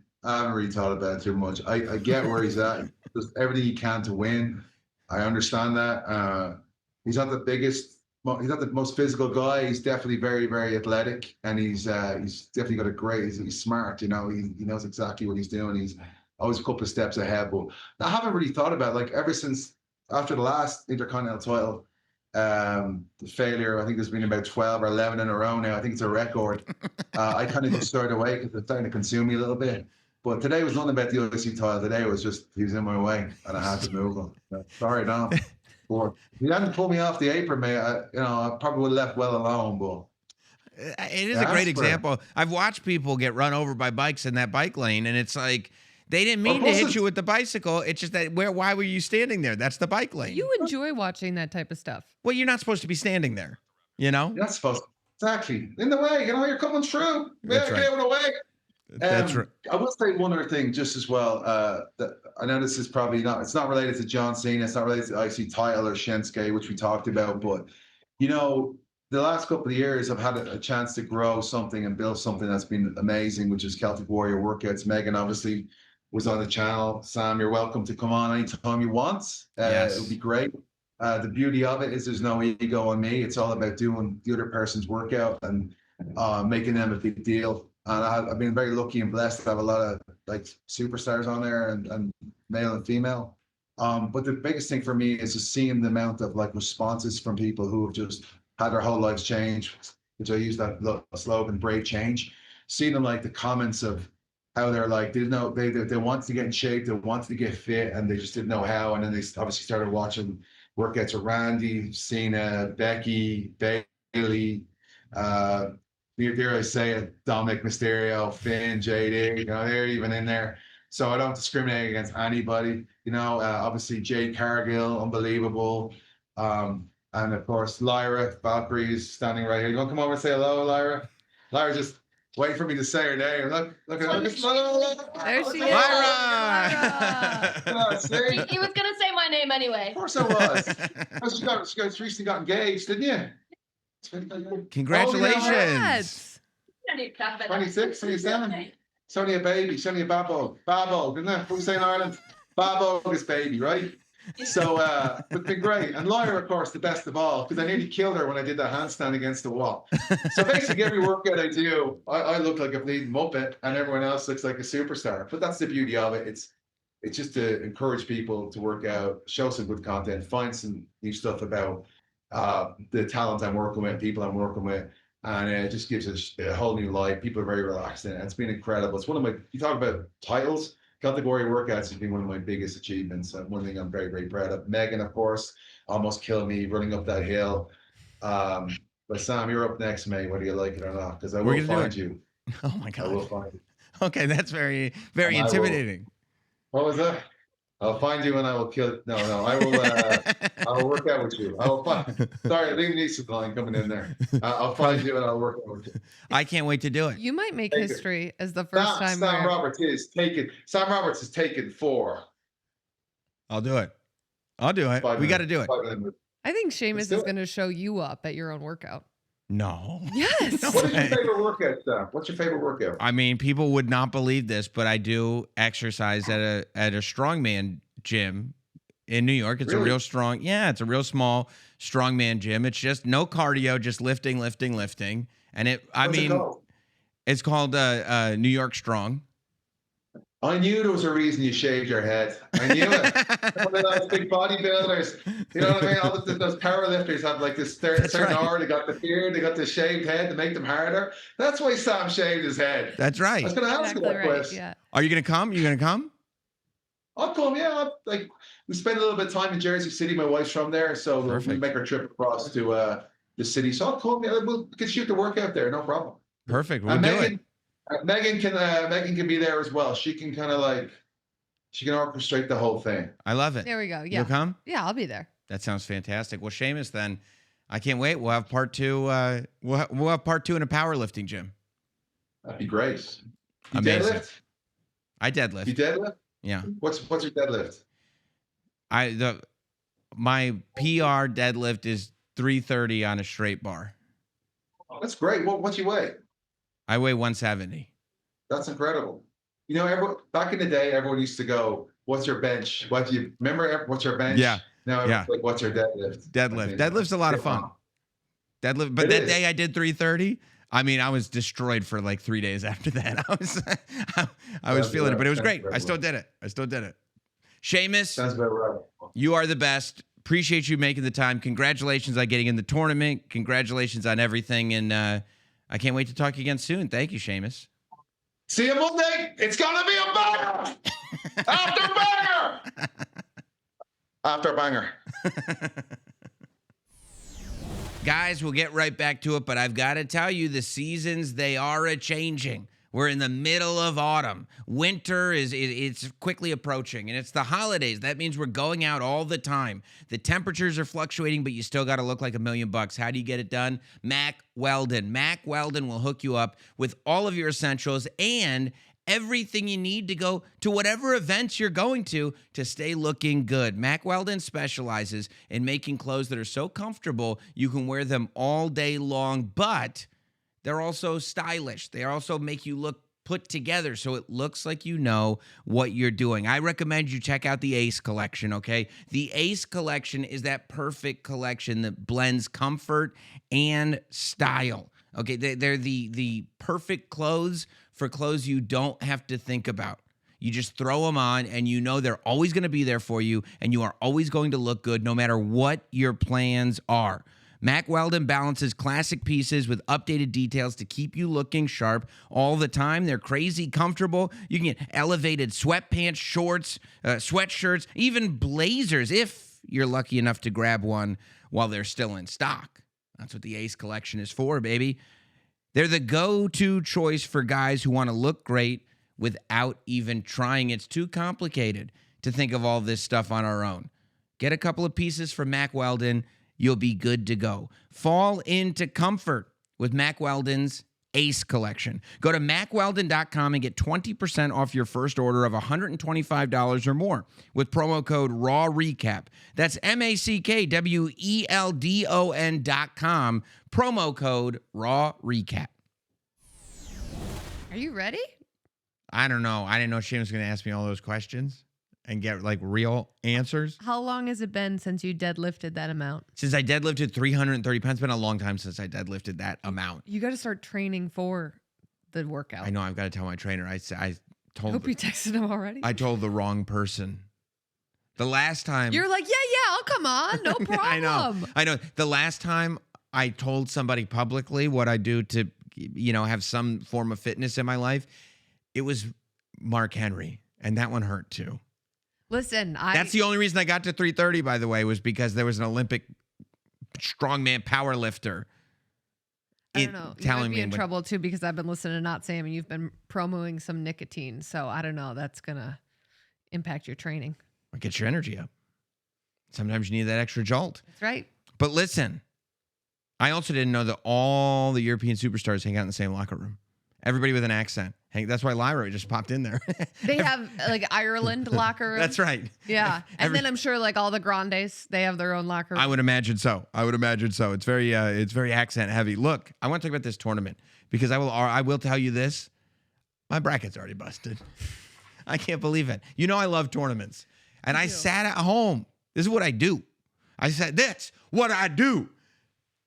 thought about it too much. I get where he's at. Just everything he can to win. I understand that. He's not the biggest. He's not the most physical guy. He's definitely very, very athletic, and he's definitely got a great. He's smart. You know, he knows exactly what he's doing. He's always a couple of steps ahead. But I haven't really thought about it, like ever since after the last Intercontinental title the failure. I think there's been about 12 or 11 in a row now. I think it's a record. I kind of just started away because it's starting to consume me a little bit. But today was nothing about the OC title. Today was just he was in my way and I had to move him. Sorry, no. But if you hadn't pulled me off the apron, mate, I probably would have left well alone. But it is a great example. I've watched people get run over by bikes in that bike lane, and it's like they didn't mean to hit you with the bicycle. It's just that why were you standing there? That's the bike lane. You enjoy watching that type of stuff. Well, you're not supposed to be standing there, you know? You're not supposed to. Exactly. In the way, you're coming through. That's right. Get out of the way. That's right. I will say one other thing just as well. That I know this is probably it's not related to John Cena. It's not related to IC title or Shinsuke, which we talked about. But, the last couple of years, I've had a chance to grow something and build something that's been amazing, which is Celtic Warrior Workouts. Megan obviously was on the channel. Sam, you're welcome to come on anytime you want. Yes. It would be great. The beauty of it is there's no ego on me. It's all about doing the other person's workout and making them a big deal. And I've been very lucky and blessed to have a lot of superstars on there and male and female. But the biggest thing for me is just seeing the amount of responses from people who have just had their whole lives change, which I use that slogan, brave change. Seeing them the comments of how they're they didn't know they wanted to get in shape, they wanted to get fit, and they just didn't know how. And then they obviously started watching workouts of Randy, Cena, Becky, Bailey, dare I say it, Dominic Mysterio, Finn, JD, they're even in there. So I don't discriminate against anybody. Obviously Jade Cargill, unbelievable. And of course, Lyra, Valkyrie's standing right here. You want to come over and say hello, Lyra? Lyra just waiting for me to say her name. Look at her. There she is. Lyra! See? He was gonna say my name anyway. Of course I was. She recently got engaged, didn't you? Congratulations. 26, 27. It's only a baby. It's only a babo. Babo, isn't it? What we say in Ireland? Babo is baby, right? So it's been great. And Lyra, of course, the best of all, because I nearly killed her when I did that handstand against the wall. So basically, every workout I do, I look like a bleeding muppet, and everyone else looks like a superstar. But that's the beauty of it. It's just to encourage people to work out, show some good content, find some new stuff about the talent I'm working with, people I'm working with, and it just gives us a whole new life. People are very relaxed in it. It's been incredible. It's one of you talk about titles, Celtic Warrior Workouts has been one of my biggest achievements. One thing I'm very, very proud of. Megan, of course, almost killed me running up that hill. But Sam, you're up next, mate, whether you like it or not, because I will find you. Oh my God. I will find you. Okay, that's very, very intimidating. What was that? I'll find you and I will kill. No, I will. I will work out with you. I will find. Sorry, Liam Neeson's line coming in there. I'll find you and I'll work out with you. I can't wait to do it. You might make history as the first time. Sam Roberts is taken 4. I'll do it. We got to do it. I think Sheamus is going to show you up at your own workout. No. Yes. No What is your way. favorite workout, Sam? What's your favorite workout? I mean, people would not believe this, but I do exercise at a strongman gym in New York. It's Really? a real strong, it's a real small strongman gym. It's just no cardio, just lifting. And What's it called? it's called New York Strong. I knew there was a reason you shaved your head. I knew it. One of those big bodybuilders. You know what I mean? All those powerlifters have this certain right. aura. They got the beard, they got the shaved head to make them harder. That's why Sam shaved his head. That's I right. was going to ask you that question. Yeah. Are you going to come? I'll come, yeah. We spend a little bit of time in Jersey City. My wife's from there, so we Perfect. make our trip across to the city. So I'll come. Yeah, we can shoot the workout there, no problem. Perfect. We'll And do it. Megan can be there as well. She can kind of she can orchestrate the whole thing. I love it. There we go. Yeah. You'll come? Yeah, I'll be there. That sounds fantastic. Well, Sheamus, then I can't wait. We'll have part 2. We'll have part 2 in a powerlifting gym. That'd be great. You Amazing. deadlift? I You deadlift. deadlift? Yeah. What's your deadlift? My PR deadlift is 330 on a straight bar. Oh, that's great. What you weigh? I weigh 170. That's incredible. You know, back in the day, everyone used to go, "What's your bench? What do you remember? What's your bench?" Yeah. Now Yeah. everyone's like, "What's your deadlift?" Deadlift's a lot of fun. Deadlift, but It that is. day I did 330. I mean, I was destroyed for like 3 days after that. I was feeling it, but it was great. I still did it. Seamus, Sounds about right. you are the best. Appreciate you making the time. Congratulations on getting in the tournament. Congratulations on everything. And I can't wait to talk again soon. Thank you, Seamus. See you Monday. It's gonna be a banger. After banger. After banger. Guys, we'll get right back to it, but I've got to tell you, the seasons, they are a-changing. We're in the middle of autumn. Winter it's quickly approaching, and it's the holidays. That means we're going out all the time. The temperatures are fluctuating, but you still got to look like $1 million. How do you get it done? Mack Weldon. Mack Weldon will hook you up with all of your essentials and everything you need to go to whatever events you're going to stay looking good. Mack Weldon specializes in making clothes that are so comfortable you can wear them all day long, but they're also stylish. They also make you look put together so it looks like you know what you're doing. I recommend you check out the Ace collection, okay? The Ace collection is that perfect collection that blends comfort and style. Okay, they're the perfect clothes for clothes you don't have to think about. You just throw them on and you know they're always going to be there for you and you are always going to look good no matter what your plans are. Mack Weldon balances classic pieces with updated details to keep you looking sharp all the time. They're crazy comfortable. You can get elevated sweatpants, shorts, sweatshirts, even blazers if you're lucky enough to grab one while they're still in stock. That's what the Ace collection is for, baby. They're the go-to choice for guys who want to look great without even trying. It's too complicated to think of all this stuff on our own. Get a couple of pieces from Mack Weldon. You'll be good to go. Fall into comfort with Mack Weldon's Ace collection. Go to MackWeldon.com and get 20% off your first order of $125 or more with promo code RAWRECAP. That's MackWeldon.com, promo code RAWRECAP. Are you ready? I don't know. I didn't know Shane was going to ask me all those questions and get like real answers. How long has it been since you deadlifted that amount? Since I deadlifted 330 pounds, it's been a long time since I deadlifted that amount. You got to start training for the workout. I know. I've got to tell my trainer. I told. Hope you texted him already. I told the wrong person. The last time You're like, yeah, I'll come on. No problem. I know. The last time I told somebody publicly what I do to, have some form of fitness in my life, it was Mark Henry, and that one hurt too. Listen, That's the only reason I got to 330, by the way, was because there was an Olympic strongman power lifter. I don't know. You might be in trouble too because I've been listening to Not Sam and you've been promoting some nicotine. So I don't know. That's going to impact your training. Get your energy up. Sometimes you need that extra jolt. That's right. But listen, I also didn't know that all the European superstars hang out in the same locker room. Everybody with an accent. That's why Lyra just popped in there. They have like Ireland locker room. That's right. Yeah. And then I'm sure like all the Grandes, they have their own locker room. I would imagine so. It's very accent heavy. Look, I want to talk about this tournament because I will tell you this. My bracket's already busted. I can't believe it. I love tournaments. And I sat at home. This is what I do. That's what I do.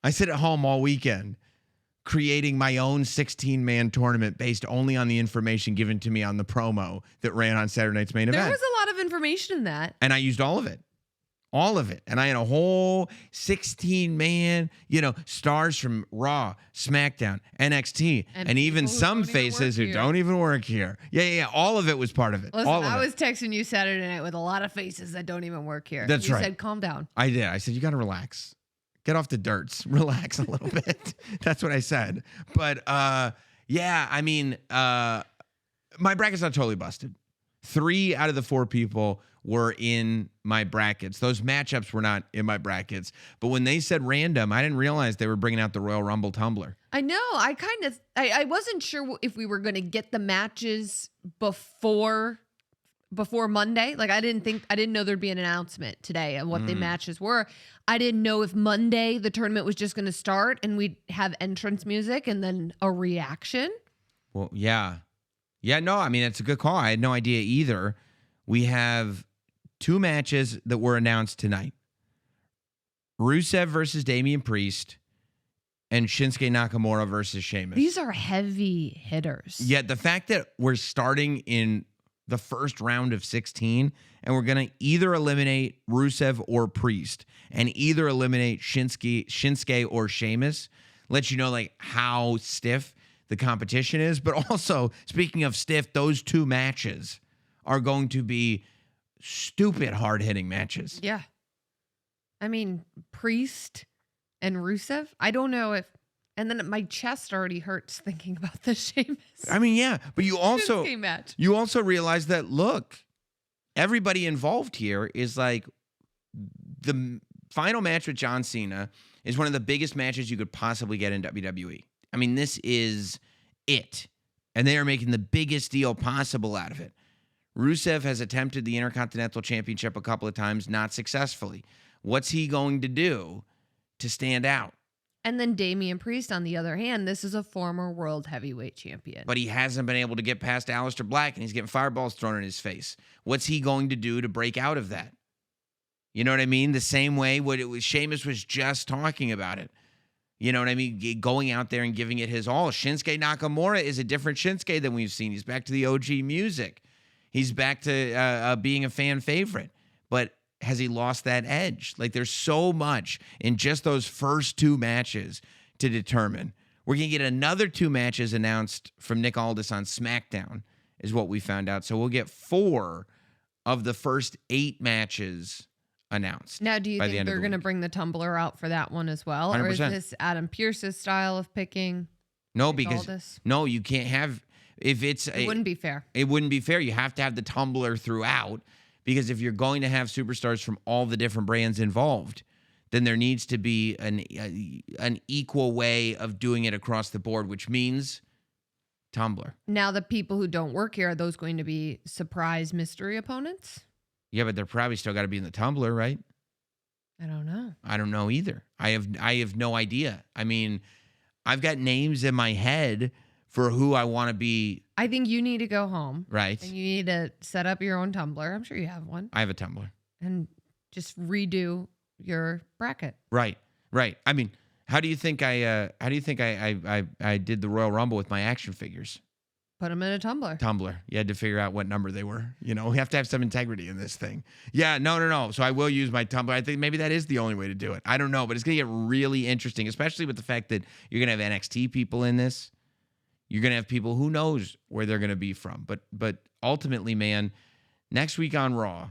I sit at home all weekend creating my own 16-man tournament based only on the information given to me on the promo that ran on Saturday night's main event. There was a lot of information in that. And I used all of it. And I had a whole 16-man, stars from Raw, SmackDown, NXT, and even some faces who don't even work here. Yeah. All of it was part of it. Listen, I was texting you Saturday night with a lot of faces that don't even work here. That's right. You said, calm down. I did. I said, you got to relax. Get off the dirts. Relax a little bit. That's what I said. But, my bracket's not totally busted. 3 out of the 4 people were in my brackets. Those matchups were not in my brackets. But when they said random, I didn't realize they were bringing out the Royal Rumble tumbler. I know. I wasn't sure if we were going to get the matches before Monday. Like I didn't know there'd be an announcement today of what the matches were. I didn't know if Monday the tournament was just going to start and we'd have entrance music and then a reaction. Well, yeah. Yeah, no, I mean, it's a good call. I had no idea either. We have 2 matches that were announced tonight. Rusev versus Damian Priest and Shinsuke Nakamura versus Sheamus. These are heavy hitters. Yet the fact that we're starting in the first round of 16 and we're going to either eliminate Rusev or Priest and either eliminate Shinsuke or Sheamus lets you know like how stiff the competition is. But also, speaking of stiff, those 2 matches are going to be stupid hard-hitting matches. Yeah. I mean, Priest and Rusev, I don't know if, and then my chest already hurts thinking about the Sheamus. I mean, yeah, but you also Shinsuke match. you also realize that, look, everybody involved here is like the final match with John Cena is one of the biggest matches you could possibly get in WWE. I mean, this is it. And they are making the biggest deal possible out of it. Rusev has attempted the Intercontinental Championship a couple of times, not successfully. What's he going to do to stand out? And then Damian Priest, on the other hand, this is a former world heavyweight champion. But he hasn't been able to get past Aleister Black, and he's getting fireballs thrown in his face. What's he going to do to break out of that? You know what I mean? The same way Sheamus was just talking about it. You know what I mean? Going out there and giving it his all. Shinsuke Nakamura is a different Shinsuke than we've seen. He's back to the OG music. He's back to being a fan favorite. But has he lost that edge? Like, there's so much in just those first 2 matches to determine. We're going to get another 2 matches announced from Nick Aldis on SmackDown, is what we found out. So we'll get 4 of the first 8 matches announced. Now, do you think they're going to bring the tumbler out for that one as well? 100%. Or is this Adam Pearce's style of picking? No, Nick because Aldis? no, you can't have, if it's It wouldn't be fair. It wouldn't be fair. You have to have the tumbler throughout, because if you're going to have superstars from all the different brands involved, then there needs to be an equal way of doing it across the board, which means tumbler. Now, the people who don't work here, are those going to be surprise mystery opponents? Yeah, but they're probably still got to be in the tumbler, right? I don't know. I don't know either. I have no idea. I mean, I've got names in my head for who I want to be. I think you need to go home. Right. And you need to set up your own tumbler. I'm sure you have one. I have a tumbler. And just redo your bracket. Right. I mean, how do you think I did the Royal Rumble with my action figures? Put them in a tumbler. Tumbler. You had to figure out what number they were. You know, we have to have some integrity in this thing. Yeah, no. So I will use my tumbler. I think maybe that is the only way to do it. I don't know, but it's going to get really interesting, especially with the fact that you're going to have NXT people in this. You're going to have people who knows where they're going to be from. But ultimately, man, next week on Raw,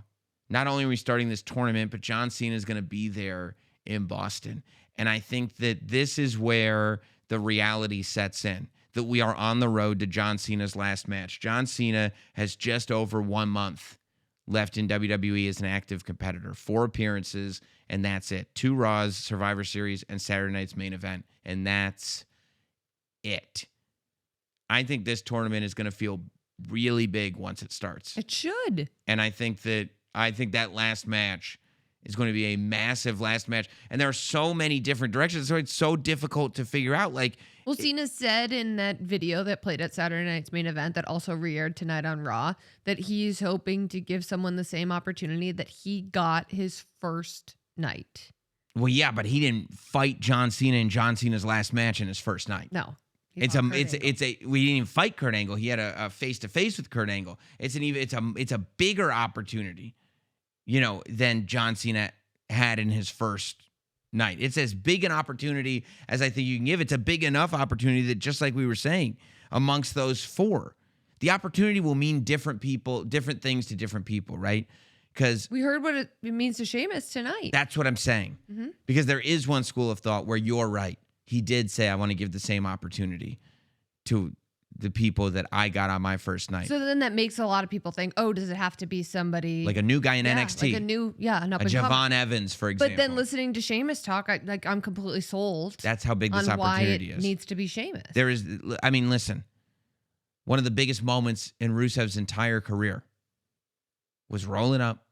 not only are we starting this tournament, but John Cena is going to be there in Boston. And I think that this is where the reality sets in, that we are on the road to John Cena's last match. John Cena has just over 1 month left in WWE as an active competitor. 4 appearances, and that's it. 2 Raws, Survivor Series, and Saturday night's main event. And that's it. I think this tournament is going to feel really big once it starts. It should. And I think that last match is going to be a massive last match. And there are so many different directions, so it's so difficult to figure out. Well, Cena said in that video that played at Saturday night's main event that also re-aired tonight on Raw that he's hoping to give someone the same opportunity that he got his first night. Well, yeah, but he didn't fight John Cena in John Cena's last match in his first night. No. We didn't even fight Kurt Angle. He had a face-to-face with Kurt Angle. It's a bigger opportunity, than John Cena had in his first night. It's as big an opportunity as I think you can give. It's a big enough opportunity that, just like we were saying, amongst those 4, the opportunity will mean different things to different people, right? Because we heard what it means to Sheamus tonight. That's what I'm saying. Mm-hmm. Because there is one school of thought where you're right. He did say, I want to give the same opportunity to the people that I got on my first night. So then that makes a lot of people think, oh, does it have to be somebody Like a new guy in yeah, NXT. like an up a and coming. Javon Evans, for example. But then listening to Sheamus talk, I'm completely sold. That's how big this on why opportunity it is. needs to be Sheamus. There is, I mean, listen, one of the biggest moments in Rusev's entire career was rolling up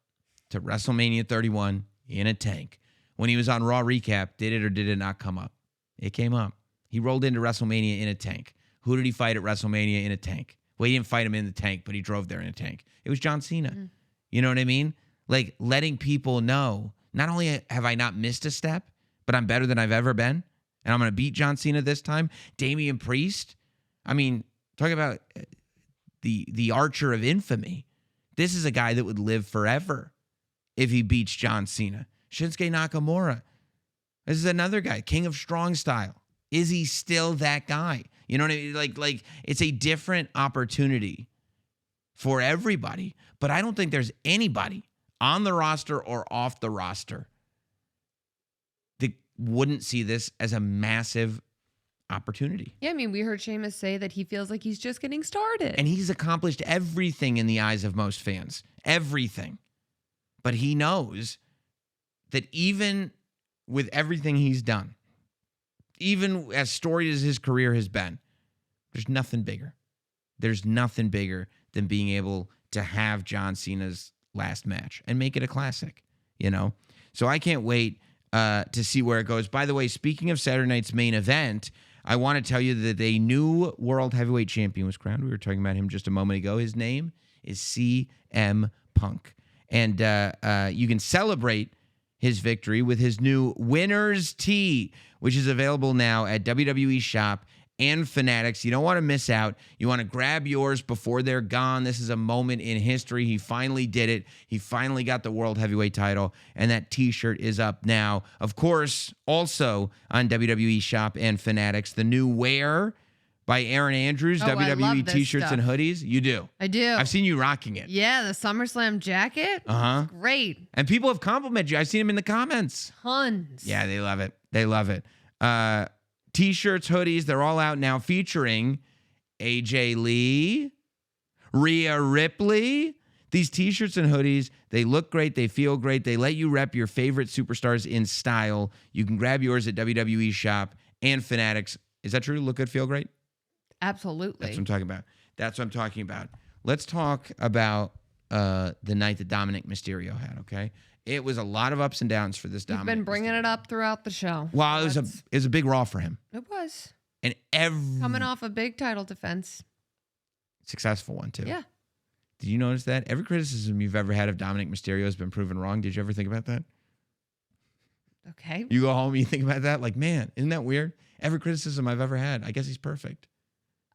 to WrestleMania 31 in a tank. When he was on Raw Recap, did it or did it not come up? It came up. He rolled into WrestleMania in a tank. Who did he fight at WrestleMania in a tank? Well, he didn't fight him in the tank, but he drove there in a tank. It was John Cena. Mm-hmm. You know what I mean? Like letting people know, not only have I not missed a step, but I'm better than I've ever been. And I'm going to beat John Cena this time. Damian Priest. I mean, talk about the archer of infamy. This is a guy that would live forever if he beats John Cena. Shinsuke Nakamura. This is another guy, king of strong style. Is he still that guy? You know what I mean? Like it's a different opportunity for everybody. But I don't think there's anybody on the roster or off the roster that wouldn't see this as a massive opportunity. Yeah, I mean, we heard Sheamus say that he feels like he's just getting started. And he's accomplished everything in the eyes of most fans. Everything. But he knows that even with everything he's done, even as storied as his career has been, there's nothing bigger. There's nothing bigger than being able to have John Cena's last match and make it a classic, you know? So I can't wait to see where it goes. By the way, speaking of Saturday night's main event, I want to tell you that a new world heavyweight champion was crowned. We were talking about him just a moment ago. His name is CM Punk. And you can celebrate his victory with his new winner's tee, which is available now at WWE Shop and Fanatics. You don't want to miss out. You want to grab yours before they're gone. This is a moment in history. He finally did it. He finally got the World Heavyweight title, and that t-shirt is up now. Of course, also on WWE Shop and Fanatics, the new Wear by Aaron Andrews, I love WWE this t-shirts stuff. and hoodies. You do. I do. I've seen you rocking it. Yeah, the SummerSlam jacket. Uh-huh. Great. And people have complimented you. I've seen them in the comments. Tons. Yeah, they love it. They love it. T-shirts, hoodies, they're all out now featuring AJ Lee, Rhea Ripley. These t-shirts and hoodies, they look great. They feel great. They let you rep your favorite superstars in style. You can grab yours at WWE Shop and Fanatics. Is that true? Look good, feel great? Absolutely. That's what I'm talking about. That's what I'm talking about. Let's talk about the night that Dominic Mysterio had, okay? It was a lot of ups and downs for this You've Dominic. been bringing it up throughout the show. Well, it was a big Raw for him. It was. And Coming off a big title defense. successful one too. Yeah. Did you notice that? Every criticism you've ever had of Dominic Mysterio has been proven wrong. Did you ever think about that? Okay. You go home and you think about that? Like, man, isn't that weird? Every criticism I've ever had, I guess he's perfect.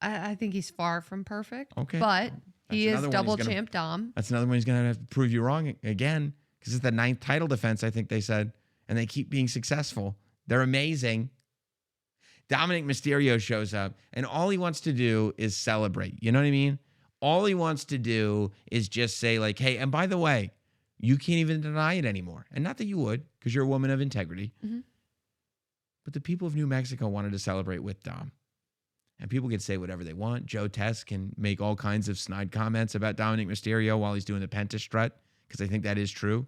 I think he's far from perfect. Okay. But he is another one double he's gonna- champ Dom. That's another one he's going to have to prove you wrong again because it's the 9th title defense, I think they said, and they keep being successful. They're amazing. Dominic Mysterio shows up, and all he wants to do is celebrate. You know what I mean? All he wants to do is just say, like, hey, and by the way, you can't even deny it anymore. And not that you would, because you're a woman of integrity. Mm-hmm. But the people of New Mexico wanted to celebrate with Dom. And people can say whatever they want. Joe Test can make all kinds of snide comments about Dominic Mysterio while he's doing the Penta strut, because I think that is true.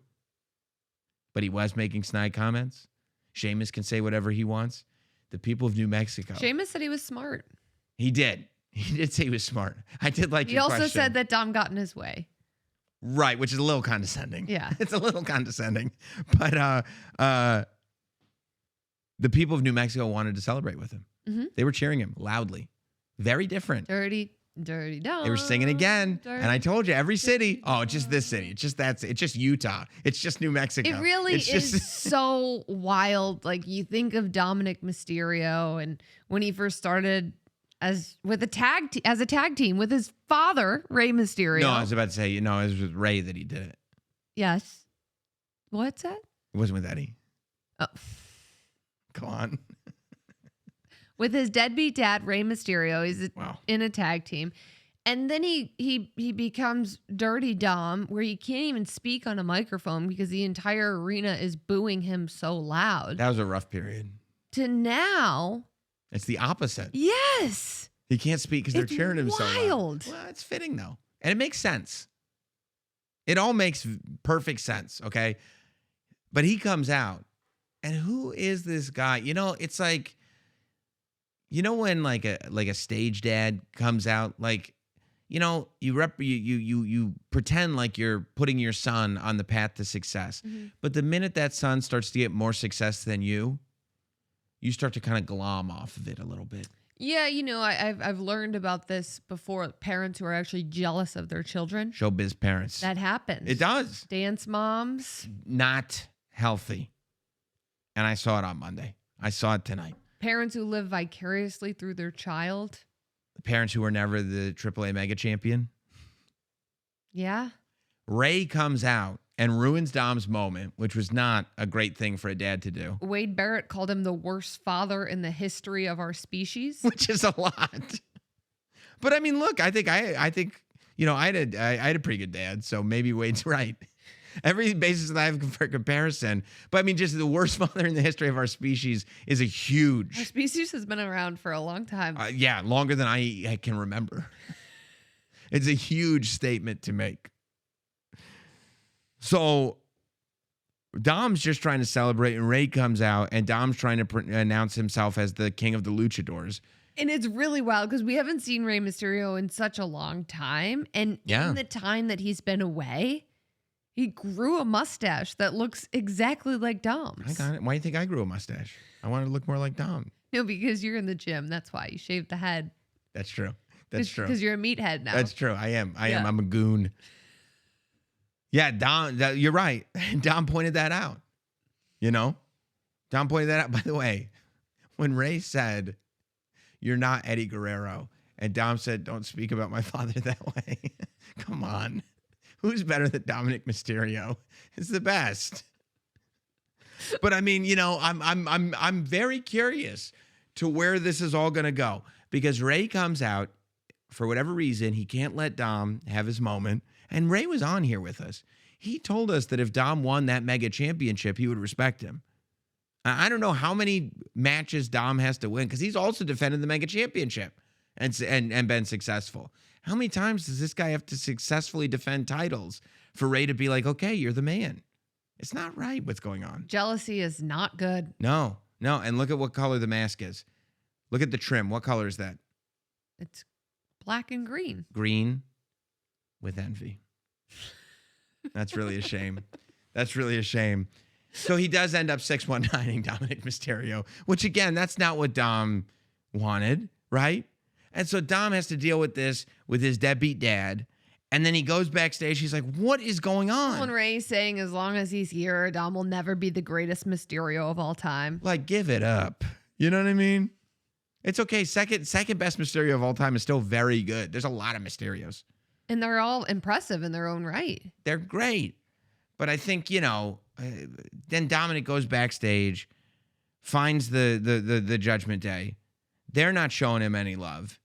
But he was making snide comments. Sheamus can say whatever he wants. The people of New Mexico. Sheamus said he was smart. He did. He did say he was smart. I did like He your also question. said that Dom got in his way. Right, which is a little condescending. Yeah. It's a little condescending. But the people of New Mexico wanted to celebrate with him. Mm-hmm. They were cheering him loudly. Very different. Dirty Dom. They were singing again. And I told you, every city, Dirty it's just this city. It's just Utah. It's just New Mexico. It really It's is just- so wild. Like you think of Dominic Mysterio and when he first started as a tag team with his father, Rey Mysterio. No, I was about to say, it was with Ray that he did it. Yes. What's that? It wasn't with Eddie. Oh. Come on. With his deadbeat dad, Rey Mysterio, he's Wow. in a tag team. And then he becomes Dirty Dom, where he can't even speak on a microphone because the entire arena is booing him so loud. That was a rough period. To now, It's the opposite. yes. He can't speak because they're It's cheering him so loud. wild. Well, it's fitting though, and it makes sense. It all makes perfect sense. Okay, but he comes out, and who is this guy? You know, it's like, you know, when like a stage dad comes out, like, you know, you pretend like you're putting your son on the path to success, but the minute that son starts to get more success than you start to kind of glom off of it a little bit. Yeah, you know, I've learned about this before. Parents who are actually jealous of their children. Showbiz parents. That happens. It does. Dance moms. Not healthy. And I saw it on Monday. I saw it tonight. Parents who live vicariously through their child. Parents who were never the AAA mega champion. Yeah. Ray comes out and ruins Dom's moment, which was not a great thing for a dad to do. Wade Barrett called him the worst father in the history of our species. Which is a lot. But I mean, look, I think you know, I had a pretty good dad, so maybe Wade's right. Every basis that I have for comparison, but I mean, just the worst father in the history of our species is a huge. Our species has been around for a long time. Yeah, longer than I can remember. It's a huge statement to make. So Dom's just trying to celebrate, and Ray comes out, and Dom's trying to announce himself as the king of the luchadors. And it's really wild because we haven't seen Rey Mysterio in such a long time. And in the time that he's been away, he grew a mustache that looks exactly like Dom's. I got it. Why do you think I grew a mustache? I wanted to look more like Dom. No, because you're in the gym. That's why you shaved the head. That's true. That's true. Because you're a meathead now. That's true. I am. I'm a goon. Yeah, Dom, you're right. Dom pointed that out. You know? Dom pointed that out. By the way, when Ray said, "You're not Eddie Guerrero," and Dom said, "Don't speak about my father that way." Come on. Who's better than Dominic Mysterio? It's the best. But I mean, you know, I'm very curious to where this is all going to go, because Ray comes out for whatever reason. He can't let Dom have his moment. And Ray was on here with us. He told us that if Dom won that mega championship, he would respect him. I don't know how many matches Dom has to win, because he's also defended the mega championship and been successful. How many times does this guy have to successfully defend titles for Ray to be like, okay, you're the man? It's not right what's going on. Jealousy is not good. No. And look at what color the mask is. Look at the trim. What color is that? It's black and green. Green with envy. That's really a shame. That's really a shame. So he does end up 619ing Dominic Mysterio, which again, that's not what Dom wanted, right? And so Dom has to deal with this with his deadbeat dad. And then he goes backstage. He's like, what is going on? And Ray's saying as long as he's here, Dom will never be the greatest Mysterio of all time. Like, give it up. You know what I mean? It's okay. Second best Mysterio of all time is still very good. There's a lot of Mysterios. And they're all impressive in their own right. They're great. But I think, you know, then Dominic goes backstage, finds the Judgment Day. They're not showing him any love.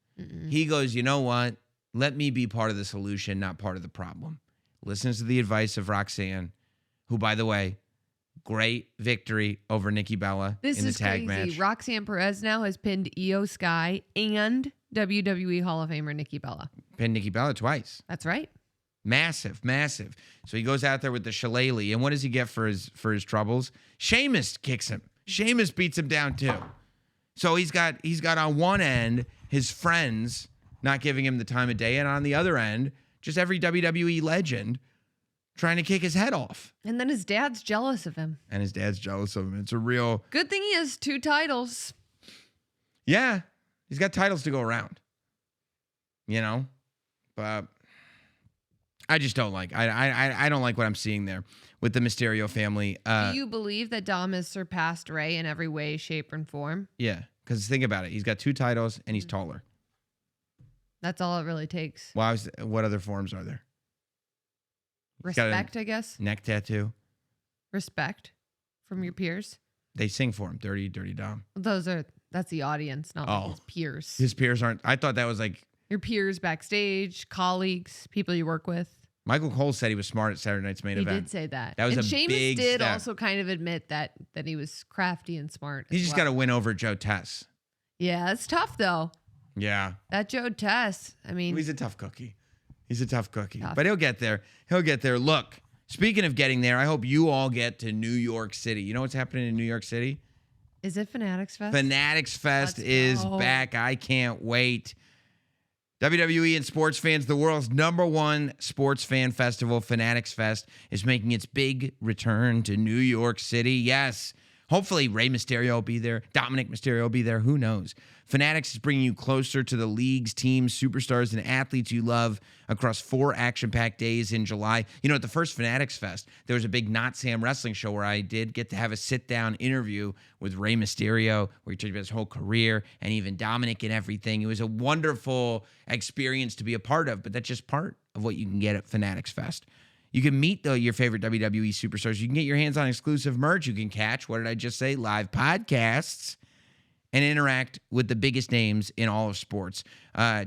He goes, you know what? Let me be part of the solution, not part of the problem. Listens to the advice of Roxanne, who, by the way, great victory over Nikki Bella in the tag match. Roxanne Perez now has pinned Io Sky and WWE Hall of Famer Nikki Bella. Pinned Nikki Bella twice. That's right. Massive. So he goes out there with the shillelagh, and what does he get for his troubles? Sheamus kicks him. Sheamus beats him down too. So he's got on one end his friends not giving him the time of day, and on the other end, just every WWE legend trying to kick his head off. And then his dad's jealous of him. And his dad's jealous of him. It's a real... Good thing he has 2 titles. Yeah. He's got titles to go around. You know? But I just don't like... I don't like what I'm seeing there with the Mysterio family. Do you believe that Dom has surpassed Ray in every way, shape, and form? Yeah. Because think about it. He's got 2 titles, and he's taller. That's all it really takes. What other forms are there? Respect, I guess. Neck tattoo. Respect from your peers. They sing for him. Dirty Dom. That's the audience, not like his peers. His peers aren't. I thought that was like your peers backstage, colleagues, people you work with. Michael Cole said he was smart at Saturday Night's Main Event. He did say that. That was and a Sheamus big did step. also kind of admit that he was crafty and smart. He's just got to win over Joe Tess. Yeah, it's tough though. Yeah. That Joe Tess. I mean, He's a tough cookie. He's a tough cookie. Tough. But he'll get there. He'll get there. Look, speaking of getting there, I hope you all get to New York City. You know what's happening in New York City? is it Fanatics Fest? Fanatics Fest Let's is go. back. I can't wait. WWE and sports fans, the world's #1 sports fan festival, Fanatics Fest, is making its big return to New York City. Yes. Hopefully, Rey Mysterio will be there. Dominic Mysterio will be there. Who knows? Fanatics is bringing you closer to the leagues, teams, superstars, and athletes you love across 4 action-packed days in July. You know, at the first Fanatics Fest, there was a big Not Sam wrestling show where I did get to have a sit-down interview with Rey Mysterio, where he talked about his whole career and even Dominic and everything. It was a wonderful experience to be a part of, but that's just part of what you can get at Fanatics Fest. You can meet your favorite WWE superstars. You can get your hands on exclusive merch. You can catch, what did I just say, live podcasts and interact with the biggest names in all of sports.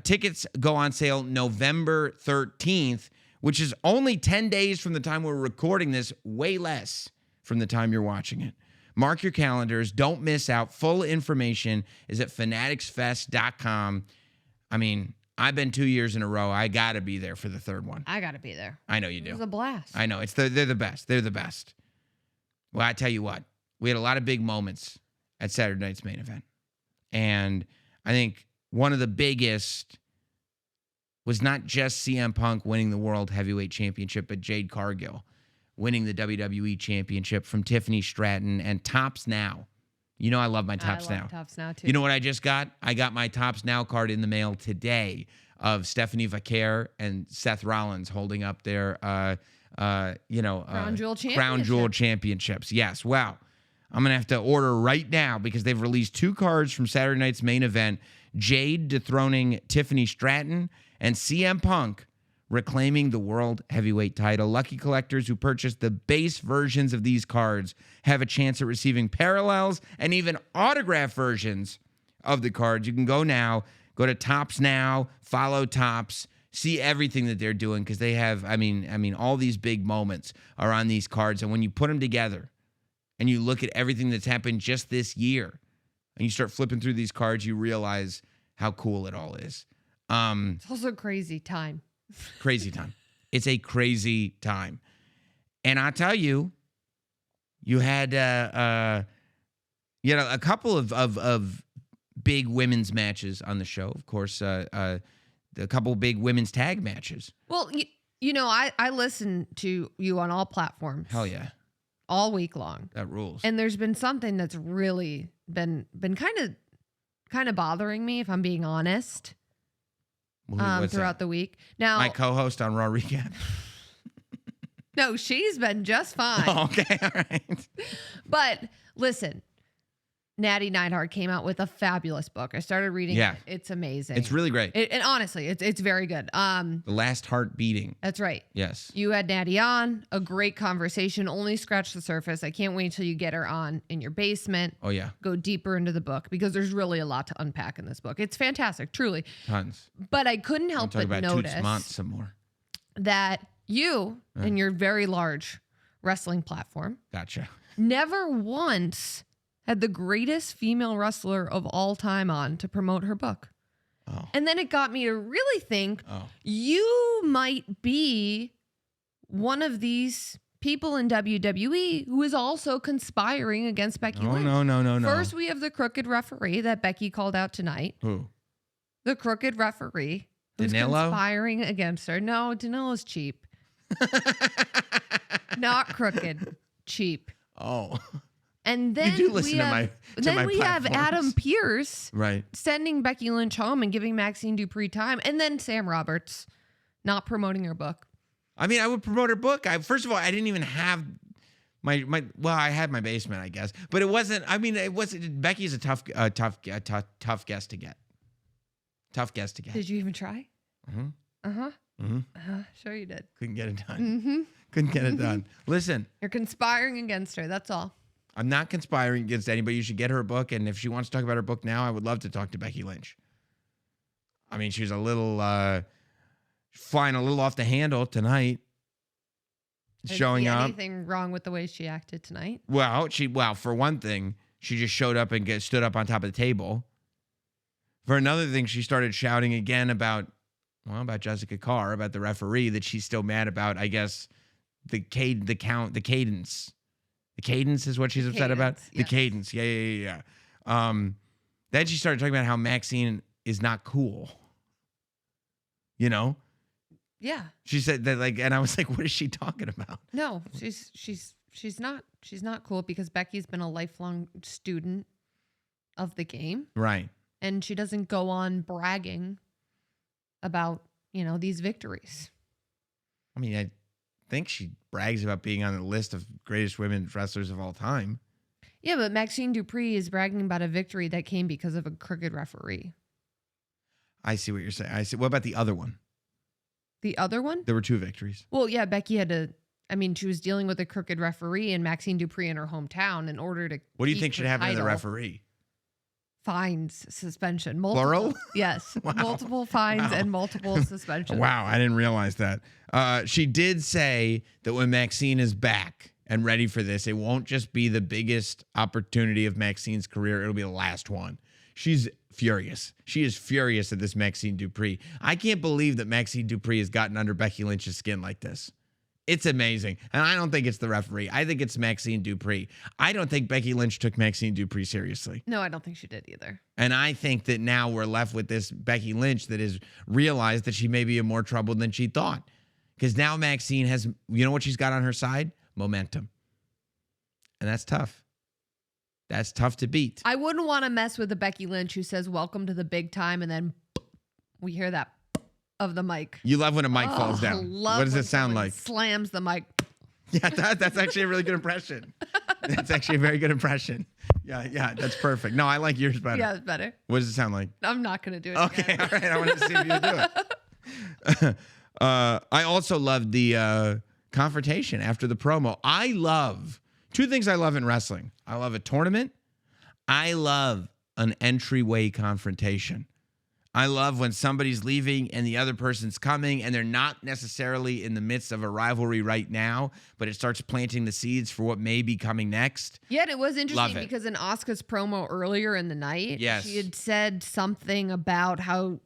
Tickets go on sale November 13th, which is only 10 days from the time we're recording this, way less from the time you're watching it. Mark your calendars. Don't miss out. Full information is at fanaticsfest.com. I mean, I've been 2 years in a row. I got to be there for the third one. I got to be there. I know you It do. was a blast. I know. They're the best. They're the best. Well, I tell you what, we had a lot of big moments at Saturday night's main event. And I think one of the biggest was not just CM Punk winning the World Heavyweight Championship, but Jade Cargill winning the WWE Championship from Tiffany Stratton and Tops Now. You know I love my Tops I Now. love Tops Now, too. You know what I just got? I got my Tops Now card in the mail today of Stephanie Vaquer and Seth Rollins holding up their, Crown Jewel Crown Jewel championships. Yes. Wow. I'm going to have to order right now because they've released 2 cards from Saturday night's main event. Jade dethroning Tiffany Stratton and CM Punk reclaiming the World Heavyweight title. Lucky collectors who purchase the base versions of these cards have a chance at receiving parallels and even autograph versions of the cards. You can go now, go to Tops Now, follow Tops, see everything that they're doing because they have, I mean, all these big moments are on these cards. And when you put them together and you look at everything that's happened just this year and you start flipping through these cards, you realize how cool it all is. It's also a crazy time. Crazy time. It's a crazy time. And I tell you, you had a couple of big women's matches on the show. Of course, a couple big women's tag matches. Well, you know, I listen to you on all platforms. Hell yeah. All week long. That rules. And there's been something that's really been kind of bothering me, if I'm being honest, What's throughout that? the week. Now, My co-host on Raw Recap. no, she's been just fine. Oh, okay, all right. But listen, Natty Neidhart came out with a fabulous book. I started reading Yeah. it. It's amazing. It's really great. And honestly, it's very good. The Last Heart Beating. That's right. Yes. You had Natty on, a great conversation, only scratched the surface. I can't wait till you get her on in your basement. Oh, yeah. Go deeper into the book because there's really a lot to unpack in this book. It's fantastic, truly. Tons. But I couldn't I'll help talk but about Toots notice Monts some more. that you and your very large wrestling platform Gotcha. never once had the greatest female wrestler of all time on to promote her book. Oh. And then it got me to really think Oh. you might be one of these people in WWE who is also conspiring against Becky Oh, Lynch. no. First, we have the crooked referee that Becky called out tonight. Who? The crooked referee who's Danilo? conspiring against her. No, Danilo's cheap. Not crooked, cheap. Oh. And then do listen we to have, my- to then my we have platforms. Adam Pierce Right. sending Becky Lynch home and giving Maxine Dupree time, and then Sam Roberts not promoting her book. I mean, I would promote her book. First of all, I didn't even have my well, I had my basement, I guess, but it wasn't. I mean, it wasn't. Becky's a tough guest to get. Tough guest to get. Did you even try? Mhm. Uh-huh. Mhm. Sure you did. Couldn't get it done. Mm-hmm. Couldn't get it done. Listen, You're conspiring against her. That's all. I'm not conspiring against anybody. You should get her a book, and if she wants to talk about her book now, I would love to talk to Becky Lynch. I mean, she's a little flying a little off the handle tonight. Did Showing see up. anything wrong with the way she acted tonight? Well, for one thing, she just showed up and stood up on top of the table. For another thing, she started shouting again about Jessica Carr, about the referee, that she's still mad about, I guess, the cadence. The cadence is what she's upset about? Cadence, The yes. cadence. Yeah. Then she started talking about how Maxine is not cool. You know? Yeah. She said that, like, and I was like, what is she talking about? No, she's not cool because Becky's been a lifelong student of the game, Right. and she doesn't go on bragging about, these victories. I mean, I think she brags about being on the list of greatest women wrestlers of all time. Yeah, but Maxine Dupree is bragging about a victory that came because of a crooked referee. I see what you're saying. I see. What about the other one? The other one? There were 2 victories. Well, yeah, Becky she was dealing with a crooked referee and Maxine Dupree in her hometown in order to What do you keep think should her happen to the title. referee? Fines, suspension, multiple. Plural? Yes, Wow. multiple fines Wow. and multiple suspensions. Wow, I didn't realize that. She did say that when Maxine is back and ready for this, it won't just be the biggest opportunity of Maxine's career. It'll be the last one. She's furious. She is furious at this Maxine Dupree. I can't believe that Maxine Dupree has gotten under Becky Lynch's skin like this. It's amazing. And I don't think it's the referee. I think it's Maxine Dupree. I don't think Becky Lynch took Maxine Dupree seriously. No, I don't think she did either. And I think that now we're left with this Becky Lynch that has realized that she may be in more trouble than she thought. Because now Maxine has, you know what she's got on her side? Momentum. And that's tough. That's tough to beat. I wouldn't want to mess with a Becky Lynch who says, "Welcome to the big time," and then we hear that of the mic. You love when a mic falls I down. love What does when it sound someone like? Slams the mic. Yeah, that's actually a really good impression. That's actually a very good impression. Yeah, that's perfect. No, I like yours better. Yeah, it's better. What does it sound like? I'm not going to do it Okay, again. all right. I wanted to see if you would do it. I also loved the confrontation after the promo. I love 2 things I love in wrestling. I love a tournament. I love an entryway confrontation. I love when somebody's leaving and the other person's coming and they're not necessarily in the midst of a rivalry right now, but it starts planting the seeds for what may be coming next. Yeah, and it was interesting Love it. because in Asuka's promo earlier in the night, Yes. she had said something about how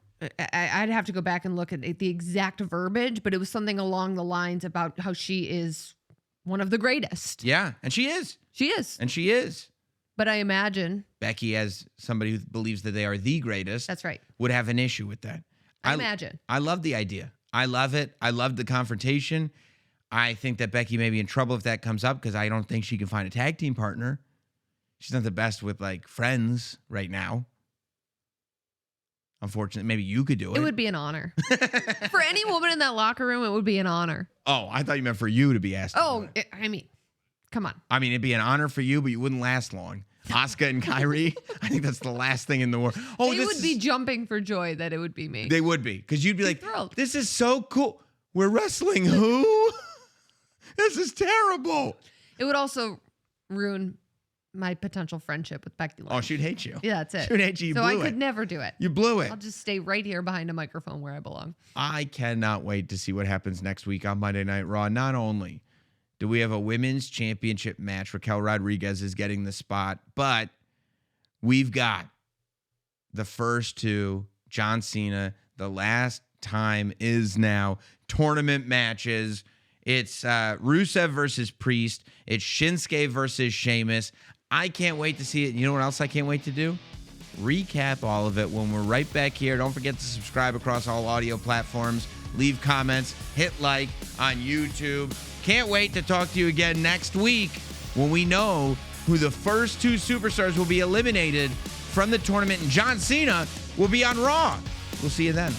I'd have to go back and look at the exact verbiage, but it was something along the lines about how she is one of the greatest. Yeah, and she is. She is. And she is. But I imagine Becky, as somebody who believes that they are the greatest, that's right. would have an issue with that. I imagine. I love the idea. I love it. I love the confrontation. I think that Becky may be in trouble if that comes up because I don't think she can find a tag team partner. She's not the best with like friends right now. Unfortunately, maybe you could do it. It would be an honor. For any woman in that locker room, it would be an honor. Oh, I thought you meant for you to be asked. to do Oh, it. come on. I mean, it'd be an honor for you, but you wouldn't last long. Asuka and Kyrie, I think that's the last thing in the world. Oh, They would be jumping for joy that it would be me. They would be, because you'd be like, thrilled. this is so cool. We're wrestling who? This is terrible. It would also ruin my potential friendship with Becky Lynch. Oh, she'd hate you. Yeah, that's it. She'd hate you. You So I blew could it. never do it. You blew it. I'll just stay right here behind a microphone where I belong. I cannot wait to see what happens next week on Monday Night Raw. Not only do we have a women's championship match, Raquel Rodriguez is getting the spot, but we've got the first 2, John Cena, the last time is now, tournament matches. It's Rusev versus Priest. It's Shinsuke versus Sheamus. I can't wait to see it. You know what else I can't wait to do? Recap all of it when we're right back here. Don't forget to subscribe across all audio platforms. Leave comments. Hit like on YouTube. Can't wait to talk to you again next week when we know who the first 2 superstars will be eliminated from the tournament, and John Cena will be on Raw. We'll see you then.